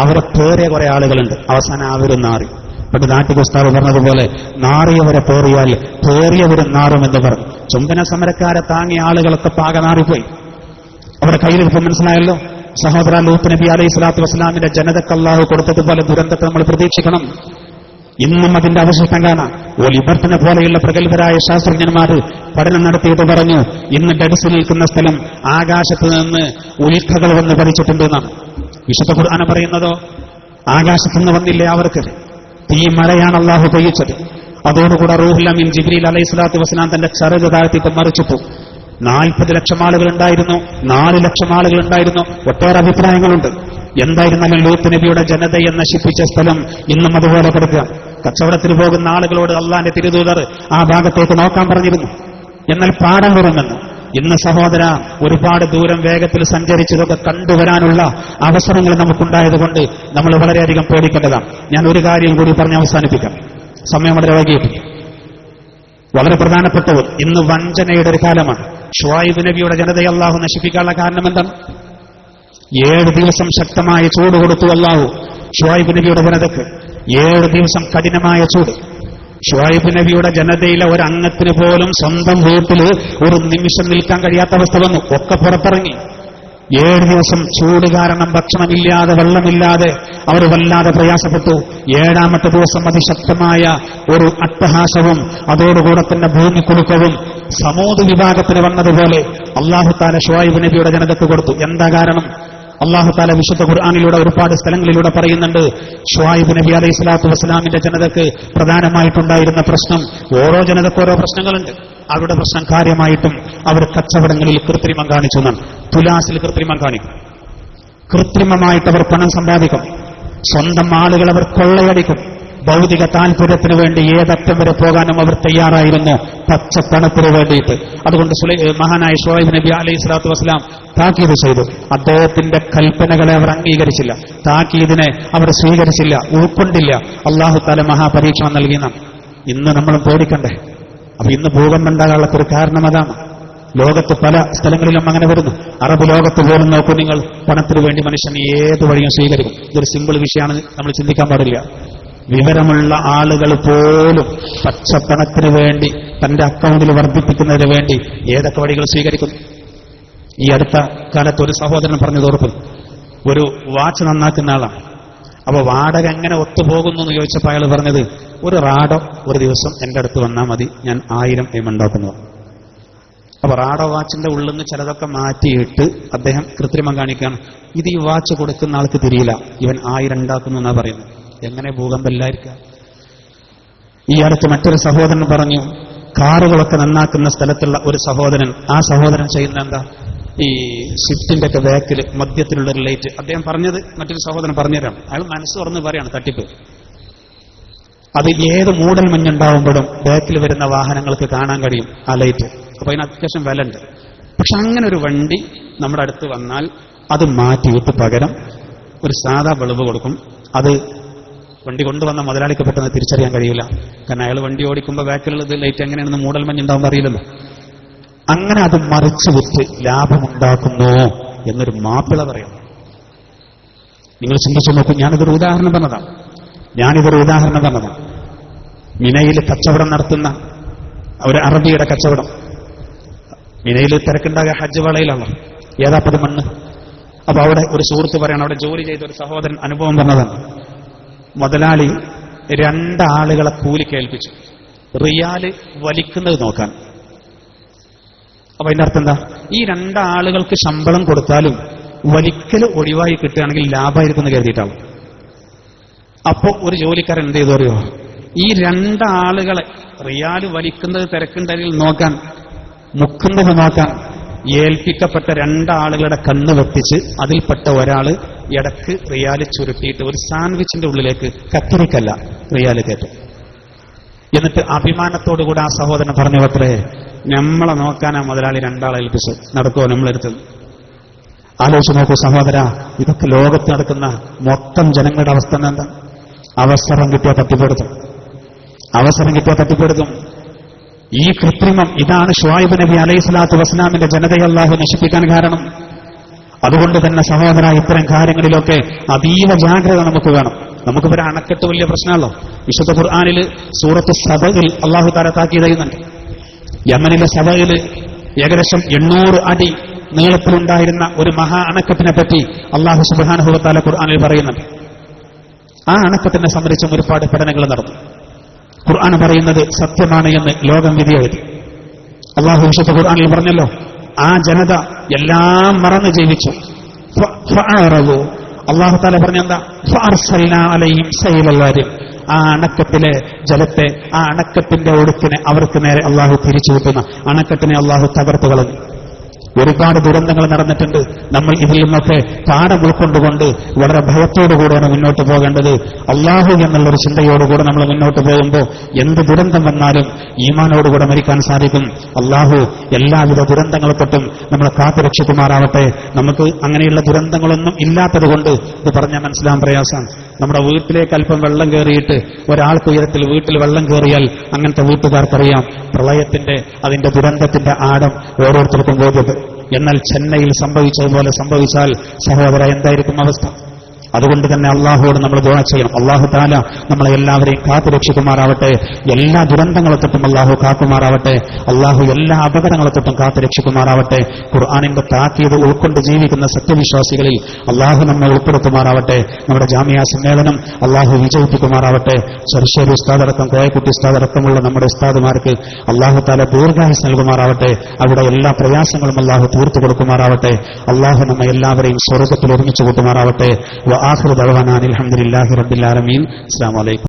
അവരെ പേറിയ കുറെ ആളുകളുണ്ട്. അവസാനം അവരും നാറി. പണ്ട് നാട്ടുപുസ്താവ് പറഞ്ഞതുപോലെ നാറിയവരെ പേറിയാൽ പേറിയവരും നാറുമെന്ന് പറഞ്ഞു. ചുംബന സമരക്കാരെ താങ്ങിയ ആളുകളൊക്കെ പാക നാറിപ്പോയി. അവരുടെ കയ്യിലിരിപ്പ് മനസ്സിലായല്ലോ. സഹോദര, ലൂത്ത് നബി അലൈഹി സ്വലാത്തു വസ്സലാമിന്റെ ജനതക്ക് അല്ലാഹു കൊടുത്തതുപോലെ ദുരന്തത്തെ നമ്മൾ പ്രതീക്ഷിക്കണം. ഇന്നും അതിന്റെ അവശിഷ്ടം കാണാം. ഒലിബർട്ടിനെ പോലെയുള്ള പ്രഗത്ഭരായ ശാസ്ത്രജ്ഞന്മാർ പഠനം നടത്തിയിട്ട് പറഞ്ഞു, ഇന്ന് ഡെഡ്സിൽ നിൽക്കുന്ന സ്ഥലം ആകാശത്ത് നിന്ന് ഉൽക്കകൾ വന്ന് പതിച്ചിട്ടുണ്ടെന്നാണ്. വിശുദ്ധ ഖുർആൻ പറയുന്നതോ ആകാശത്തുനിന്ന് വന്നില്ലേ അവർക്ക്. തീ മഴയാണ് അല്ലാഹു പെയ്യിച്ചത്. അതോടുകൂടെ റൂഹുൽ അമീൻ ജിബ്രീൽ അലൈഹി സ്വലാത്തു വസ്സലാം തന്റെ ചിറക് താഴ്ത്തിയിട്ട് മറിച്ചിട്ടു. 40 ലക്ഷം ആളുകളുണ്ടായിരുന്നു, 4 ലക്ഷം ആളുകളുണ്ടായിരുന്നു. ഒട്ടേറെ അഭിപ്രായങ്ങളുണ്ട്. എന്തായിരുന്നാലും ലൂത്ത് നബിയുടെ ജനതയെ നശിപ്പിച്ച സ്ഥലം ഇന്നും അതുപോലെ കിടക്കുക. കച്ചവടത്തിന് പോകുന്ന ആളുകളോട് അള്ളാന്റെ തിരുദൂതർ ആ ഭാഗത്തേക്ക് നോക്കാൻ പറഞ്ഞിരുന്നു. എന്നാൽ പാടം കുറഞ്ഞെന്ന്. ഇന്ന് സഹോദര, ഒരുപാട് ദൂരം വേഗത്തിൽ സഞ്ചരിച്ചതൊക്കെ കണ്ടുവരാനുള്ള അവസരങ്ങൾ നമുക്കുണ്ടായതുകൊണ്ട് നമ്മൾ വളരെയധികം പേടിക്കേണ്ടതാണ്. ഞാൻ ഒരു കാര്യം കൂടി പറഞ്ഞ് അവസാനിപ്പിക്കാം. സമയം വളരെ വൈകിയിട്ട്. വളരെ പ്രധാനപ്പെട്ടത്, ഇന്ന് വഞ്ചനയുടെ ഒരു കാലമാണ്. ഷുഐബ് നബിയുടെ ജനതയെ അല്ലാഹു നശിപ്പിക്കാനുള്ള കാരണം എന്താണ്? 7 ദിവസം ശക്തമായ ചൂട് കൊടുത്തു അല്ലാഹു ഷുഐബ് നബിയുടെ ജനതക്ക്. 7 ദിവസം കഠിനമായ ചൂട്. ഷുഐബ് നബിയുടെ ജനതയിലെ ഒരു അംഗത്തിന് പോലും സ്വന്തം വീട്ടിൽ ഒരു നിമിഷം നിൽക്കാൻ കഴിയാത്ത അവസ്ഥ വന്നു. ഒക്കെ പുറത്തിറങ്ങി. 7 ദിവസം ചൂട് കാരണം ഭക്ഷണമില്ലാതെ വെള്ളമില്ലാതെ അവർ വല്ലാതെ പ്രയാസപ്പെട്ടു. 7ാമത്തെ ദിവസം അതിശക്തമായ ഒരു അട്ടഹാസവും അതോടുകൂടെ തന്നെ ഭൂമിക്കുലുക്കവും സമൂത് വിഭാഗത്തിന് വന്നതുപോലെ അല്ലാഹു തആല ഷുഐബ് നബിയുടെ ജനതക്ക് കൊടുത്തു. എന്താ കാരണം? അല്ലാഹു തആല വിശുദ്ധ ഖുർആനിലൂടെ ഒരുപാട് സ്ഥലങ്ങളിലൂടെ പറയുന്നുണ്ട്. ഷുഐബ് നബി അലൈഹി സ്വലാത്തു വസ്സലാമിന്റെ ജനതക്ക് പ്രധാനമായിട്ടുണ്ടായിരുന്ന പ്രശ്നം, ഓരോ ജനതക്ക് ഓരോ പ്രശ്നങ്ങളുണ്ട്. അവരുടെ പ്രശ്നം കാര്യമായിട്ടും അവർ കച്ചവടങ്ങളിൽ കൃത്രിമം കാണിച്ചു എന്നാണ്. തുലാസിൽ കൃത്രിമം കാണിക്കും. കൃത്രിമമായിട്ട് അവർ പണം സമ്പാദിക്കും. സ്വന്തം ആളുകൾ അവർ കൊള്ളയടിക്കും. ഭൗതിക താൽപര്യത്തിന് വേണ്ടി ഏതറ്റം വരെ പോകാനും അവർ തയ്യാറായിരുന്നു, പച്ചപ്പണത്തിന് വേണ്ടിയിട്ട്. അതുകൊണ്ട് മഹാനായ ഷുഐബ് നബി അലൈഹി സ്വലാത്തു വസ്സലാം താക്കീത് ചെയ്തു. അദ്ദേഹത്തിന്റെ കൽപ്പനകളെ അവർ അംഗീകരിച്ചില്ല, താക്കീതിനെ അവർ സ്വീകരിച്ചില്ല, ഉൾക്കൊണ്ടില്ല. അല്ലാഹു തആല മഹാപരീക്ഷണം നൽകിയെന്നാണ്. ഇന്ന് നമ്മൾ പേടിക്കണ്ടേ? അപ്പൊ ഇന്ന് ഭൂകമ്പം ഉണ്ടാകാനുള്ള ഒരു കാരണം അതാണ്. ലോകത്ത് പല സ്ഥലങ്ങളിലും അങ്ങനെ വരുന്നു. അറബ് ലോകത്ത് പോലും നോക്കൂ നിങ്ങൾ. പണത്തിന് വേണ്ടി മനുഷ്യൻ ഏത് വഴിയും സ്വീകരിക്കും. ഇതൊരു സിമ്പിൾ വിഷയമാണ്, നമ്മൾ ചിന്തിക്കാൻ പാടില്ല. വിവരമുള്ള ആളുകൾ പോലും പച്ചപ്പണത്തിന് വേണ്ടി തന്റെ അക്കൗണ്ടിൽ വർദ്ധിപ്പിക്കുന്നതിന് വേണ്ടി ഏതൊക്കെ വഴികൾ സ്വീകരിക്കുന്നു. ഈ അടുത്ത കാലത്ത് ഒരു സഹോദരൻ പറഞ്ഞു തോർപ്പ്, ഒരു വാച്ച് നന്നാക്കുന്ന ആളാണ്. അപ്പൊ വാടക എങ്ങനെ ഒത്തുപോകുന്നു എന്ന് ചോദിച്ചപ്പോൾ അയാൾ പറഞ്ഞത്, ഒരു റാഡോ ഒരു ദിവസം എന്റെ അടുത്ത് വന്നാൽ മതി, ഞാൻ 1000 പേയ്മെന്റ് ആക്കുന്നത്. അപ്പൊ റാഡോ വാച്ചിന്റെ ഉള്ളിൽ നിന്ന് ചിലതൊക്കെ മാറ്റിയിട്ട് അദ്ദേഹം കൃത്രിമം കാണിക്കുകയാണ്. ഇത് ഈ വാച്ച് കൊടുക്കുന്ന ആൾക്ക് തിരിയില്ല, ഇവൻ 1000 ഉണ്ടാക്കുന്നു എന്നാ പറയുന്നത്. എങ്ങനെ ഭൂകമ്പമില്ലായിരിക്കുക? ഈ അടുത്ത് മറ്റൊരു സഹോദരൻ പറഞ്ഞു, കാറുകളൊക്കെ നന്നാക്കുന്ന സ്ഥലത്തുള്ള ഒരു സഹോദരൻ, ആ സഹോദരൻ ചെയ്യുന്ന എന്താ, ഈ സ്വിഫ്റ്റിന്റെ ഒക്കെ ബാക്കിൽ മധ്യത്തിലുള്ള ഒരു ലൈറ്റ്, അദ്ദേഹം പറഞ്ഞത് മറ്റൊരു സഹോദരൻ പറഞ്ഞുതരാം. അയാൾ മനസ്സ് തുറന്ന് പറയാണ് തട്ടിപ്പ്. അത് ഏത് മൂടൽ മഞ്ഞുണ്ടാവുമ്പോഴും ബാക്കിൽ വരുന്ന വാഹനങ്ങൾക്ക് കാണാൻ കഴിയും ആ ലൈറ്റ്. അപ്പൊ അതിന് അത്യാവശ്യം വില ഉണ്ട്. പക്ഷെ അങ്ങനെ ഒരു വണ്ടി നമ്മുടെ അടുത്ത് വന്നാൽ അത് മാറ്റിയിട്ട് പകരം ഒരു സാധാ ബൾബ് കൊടുക്കും. അത് വണ്ടി കൊണ്ടുവന്ന മുതലാളിക്ക് പെട്ടെന്ന് തിരിച്ചറിയാൻ കഴിയില്ല. കാരണം അയാൾ വണ്ടി ഓടിക്കുമ്പോൾ ബാക്കിലുള്ളത് ലൈറ്റ് എങ്ങനെയാണെന്ന് മൂടൽ മഞ്ഞുണ്ടാവുമ്പോൾ അറിയില്ലല്ലോ. അങ്ങനെ അത് മറിച്ച് വിറ്റ് ലാഭമുണ്ടാക്കുന്നു എന്നൊരു മാപ്പിള പറയുന്നു. നിങ്ങൾ ചിന്തിച്ചു നോക്കും. ഞാനിതൊരു ഉദാഹരണം പറഞ്ഞതാണ്. മിനയിൽ കച്ചവടം നടത്തുന്ന ഒരു അറബിയുടെ കച്ചവടം. മിനയിൽ തിരക്കുണ്ടാകുക ഹജ്ജ് വേളയിലാണ്. ഏതാപ്പത് മണ്ണ്? അപ്പൊ അവിടെ ഒരു സുഹൃത്ത് പറയണം, അവിടെ ജോലി ചെയ്ത ഒരു സഹോദരൻ അനുഭവം പറഞ്ഞതാണ്. മുതലാളി 2 ആളുകളെ കൂലിക്ക് ഏൽപ്പിച്ചു, റിയാല് വലിക്കുന്നത് നോക്കാൻ. അപ്പൊ അതിന്റെ അർത്ഥം എന്താ? ഈ 2 ആളുകൾക്ക് ശമ്പളം കൊടുത്താലും വലിക്കൽ ഒഴിവായി കിട്ടുകയാണെങ്കിൽ ലാഭമായിരിക്കും എന്ന് കരുതിയിട്ടാവും. അപ്പോ ഒരു ജോലിക്കാരൻ എന്ത് ചെയ്തു അറിയോ? ഈ 2 ആളുകളെ റിയാല് വലിക്കുന്നത് തിരക്കുണ്ടെങ്കിൽ നോക്കാൻ, മുക്കുന്നത് നോക്കാൻ ഏൽപ്പിക്കപ്പെട്ട 2 ആളുകളുടെ കണ്ണ് വെട്ടിച്ച് അതിൽപ്പെട്ട ഒരാള് ഇടക്ക് റിയാല് ചുരുട്ടിയിട്ട് ഒരു സാൻഡ്വിച്ചിന്റെ ഉള്ളിലേക്ക് കത്തിരിക്കല്ല റിയാല് കയറ്റും. എന്നിട്ട് അഭിമാനത്തോടുകൂടി ആ സഹോദരൻ പറഞ്ഞു, അത്രേ നമ്മളെ നോക്കാനാ മുതലാളി 2 ആളെ ഏൽപ്പിച്ചു, നടക്കുമോ നമ്മളെടുത്ത്? ആലോചിച്ച് നോക്കൂ സഹോദര, ഇതൊക്കെ ലോകത്ത് നടക്കുന്ന മൊത്തം ജനങ്ങളുടെ അവസ്ഥ എന്താ? അവസരം കിട്ടിയാൽ തട്ടിപ്പെടുത്തും, അവസരം കിട്ടിയാൽ തട്ടിപ്പെടുത്തും. ഈ കൃത്രിമം, ഇതാണ് ശുഐബ് നബി അലൈഹി സ്വലാത്തു വസ്സലാമിന്റെ ജനതയെ അല്ലാഹു നശിപ്പിക്കാൻ കാരണം. അതുകൊണ്ട് തന്നെ സഹോദര, ഇത്തരം കാര്യങ്ങളിലൊക്കെ അതീവ ജാഗ്രത നമുക്ക് വേണം. നമുക്കിവരെ അണക്കെട്ട് വലിയ പ്രശ്നമല്ലോ. വിശുദ്ധ ഖുർആനിൽ സൂറത്ത് സബയിൽ അല്ലാഹു തആല താക്കീത് ചെയ്യുന്നുണ്ട്. യമനിലെ സബയിൽ ഏകദേശം 800 അടി നീളത്തിലുണ്ടായിരുന്ന ഒരു മഹാ അണക്കെട്ടിനെ പറ്റി അല്ലാഹു സുബ്ഹാനഹു വ തആല ഖുർആനിൽ പറയുന്നുണ്ട്. ആ അണക്കെട്ടിനെ സംബന്ധിച്ചും ഒരുപാട് പഠനങ്ങൾ നടന്നു. ഖുർആൻ പറയുന്നത് സത്യമാണ് എന്ന് ലോകം വിധിയെഴുതി. അല്ലാഹു വിശുദ്ധ ഖുർആനിൽ പറഞ്ഞല്ലോ, ആ ജനത എല്ലാം മറന്നു ജീവിച്ചു. അല്ലാഹു തആല പറഞ്ഞെന്താ? ഫഅർസൽനാ അലൈഹിം സൈലൽ വാരിം. ആ അണക്കെട്ടിലെ ജലത്തെ, ആ അണക്കെട്ടിന്റെ ഒഴുക്കിനെ അവർക്ക് നേരെ അല്ലാഹു തിരിച്ചു വിട്ടുന്ന അണക്കെട്ടിനെ അല്ലാഹു തകർത്തു കളഞ്ഞു. ഒരുപാട് ദുരന്തങ്ങൾ നടന്നിട്ടുണ്ട്. നമ്മൾ ഇതിൽ നിന്നൊക്കെ പാഠം ഉൾക്കൊണ്ടുകൊണ്ട് വളരെ ഭയത്തോടുകൂടെയാണ് മുന്നോട്ട് പോകേണ്ടത്. അള്ളാഹു എന്നുള്ളൊരു ചിന്തയോടുകൂടെ നമ്മൾ മുന്നോട്ട് പോകുമ്പോൾ എന്ത് ദുരന്തം വന്നാലും ഈമാനോടുകൂടെ മരിക്കാൻ സാധിക്കും. അള്ളാഹു എല്ലാവിധ ദുരന്തങ്ങളെ തൊട്ടും നമ്മളെ കാത്തുരക്ഷിക്കുമാറാവട്ടെ. നമുക്ക് അങ്ങനെയുള്ള ദുരന്തങ്ങളൊന്നും ഇല്ലാത്തത് കൊണ്ട് ഇത് പറഞ്ഞാൽ മനസ്സിലാൻ പ്രയാസമാണ്. നമ്മുടെ വീട്ടിലേക്ക് അല്പം വെള്ളം കയറിയിട്ട് ഒരാൾക്ക് ഉയരത്തിൽ വീട്ടിൽ വെള്ളം കയറിയാൽ അങ്ങനത്തെ വീട്ടുകാർക്കറിയാം പ്രളയത്തിന്റെ, അതിന്റെ ദുരന്തത്തിന്റെ ആഴം ഓരോരുത്തർക്കും ബോധ്യപ്പെടും. എന്നാൽ ചെന്നൈയിൽ സംഭവിച്ചതുപോലെ സംഭവിച്ചാൽ സഹോദര എന്തായിരിക്കും അവസ്ഥ? അതുകൊണ്ട് തന്നെ അള്ളാഹുവോട് നമ്മൾ ദുആ ചെയ്യണം. അള്ളാഹു തആല നമ്മളെ എല്ലാവരെയും കാത്തുരക്ഷിക്കുമാറാവട്ടെ. എല്ലാ ദുരന്തങ്ങളെ തൊട്ടും അള്ളാഹു കാക്കുമാറാവട്ടെ. അള്ളാഹു എല്ലാ അപകടങ്ങളെ തൊട്ടും കാത്തുരക്ഷിക്കുമാറാവട്ടെ. ഖുർആനിന്റെ താക്കീത് ഉൾക്കൊണ്ട് ജീവിക്കുന്ന സത്യവിശ്വാസികളിൽ അള്ളാഹു നമ്മെ ഉൾപ്പെടുത്തുമാറാവട്ടെ. നമ്മുടെ ജാമിയ സമ്മേളനം അള്ളാഹു വിജയിപ്പിക്കുമാറാവട്ടെ. ചെറുശ്ശേരി ഉസ്താദടക്കം, കോയക്കുട്ടി ഉസ്താദടക്കമുള്ള നമ്മുടെ ഉസ്താദുമാർക്ക് അള്ളാഹു തആല ദീർഘായുസ് നൽകുമാറാവട്ടെ. അവിടെ എല്ലാ പ്രയാസങ്ങളും അള്ളാഹു തീർത്തു കൊടുക്കുമാറാവട്ടെ. അള്ളാഹു നമ്മെ എല്ലാവരെയും സ്വർഗ്ഗത്തിൽ ഒരുമിച്ച് കൂട്ടുമാറാവട്ടെ. وآخر دعوانا الحمد لله رب العالمين. السلام عليكم.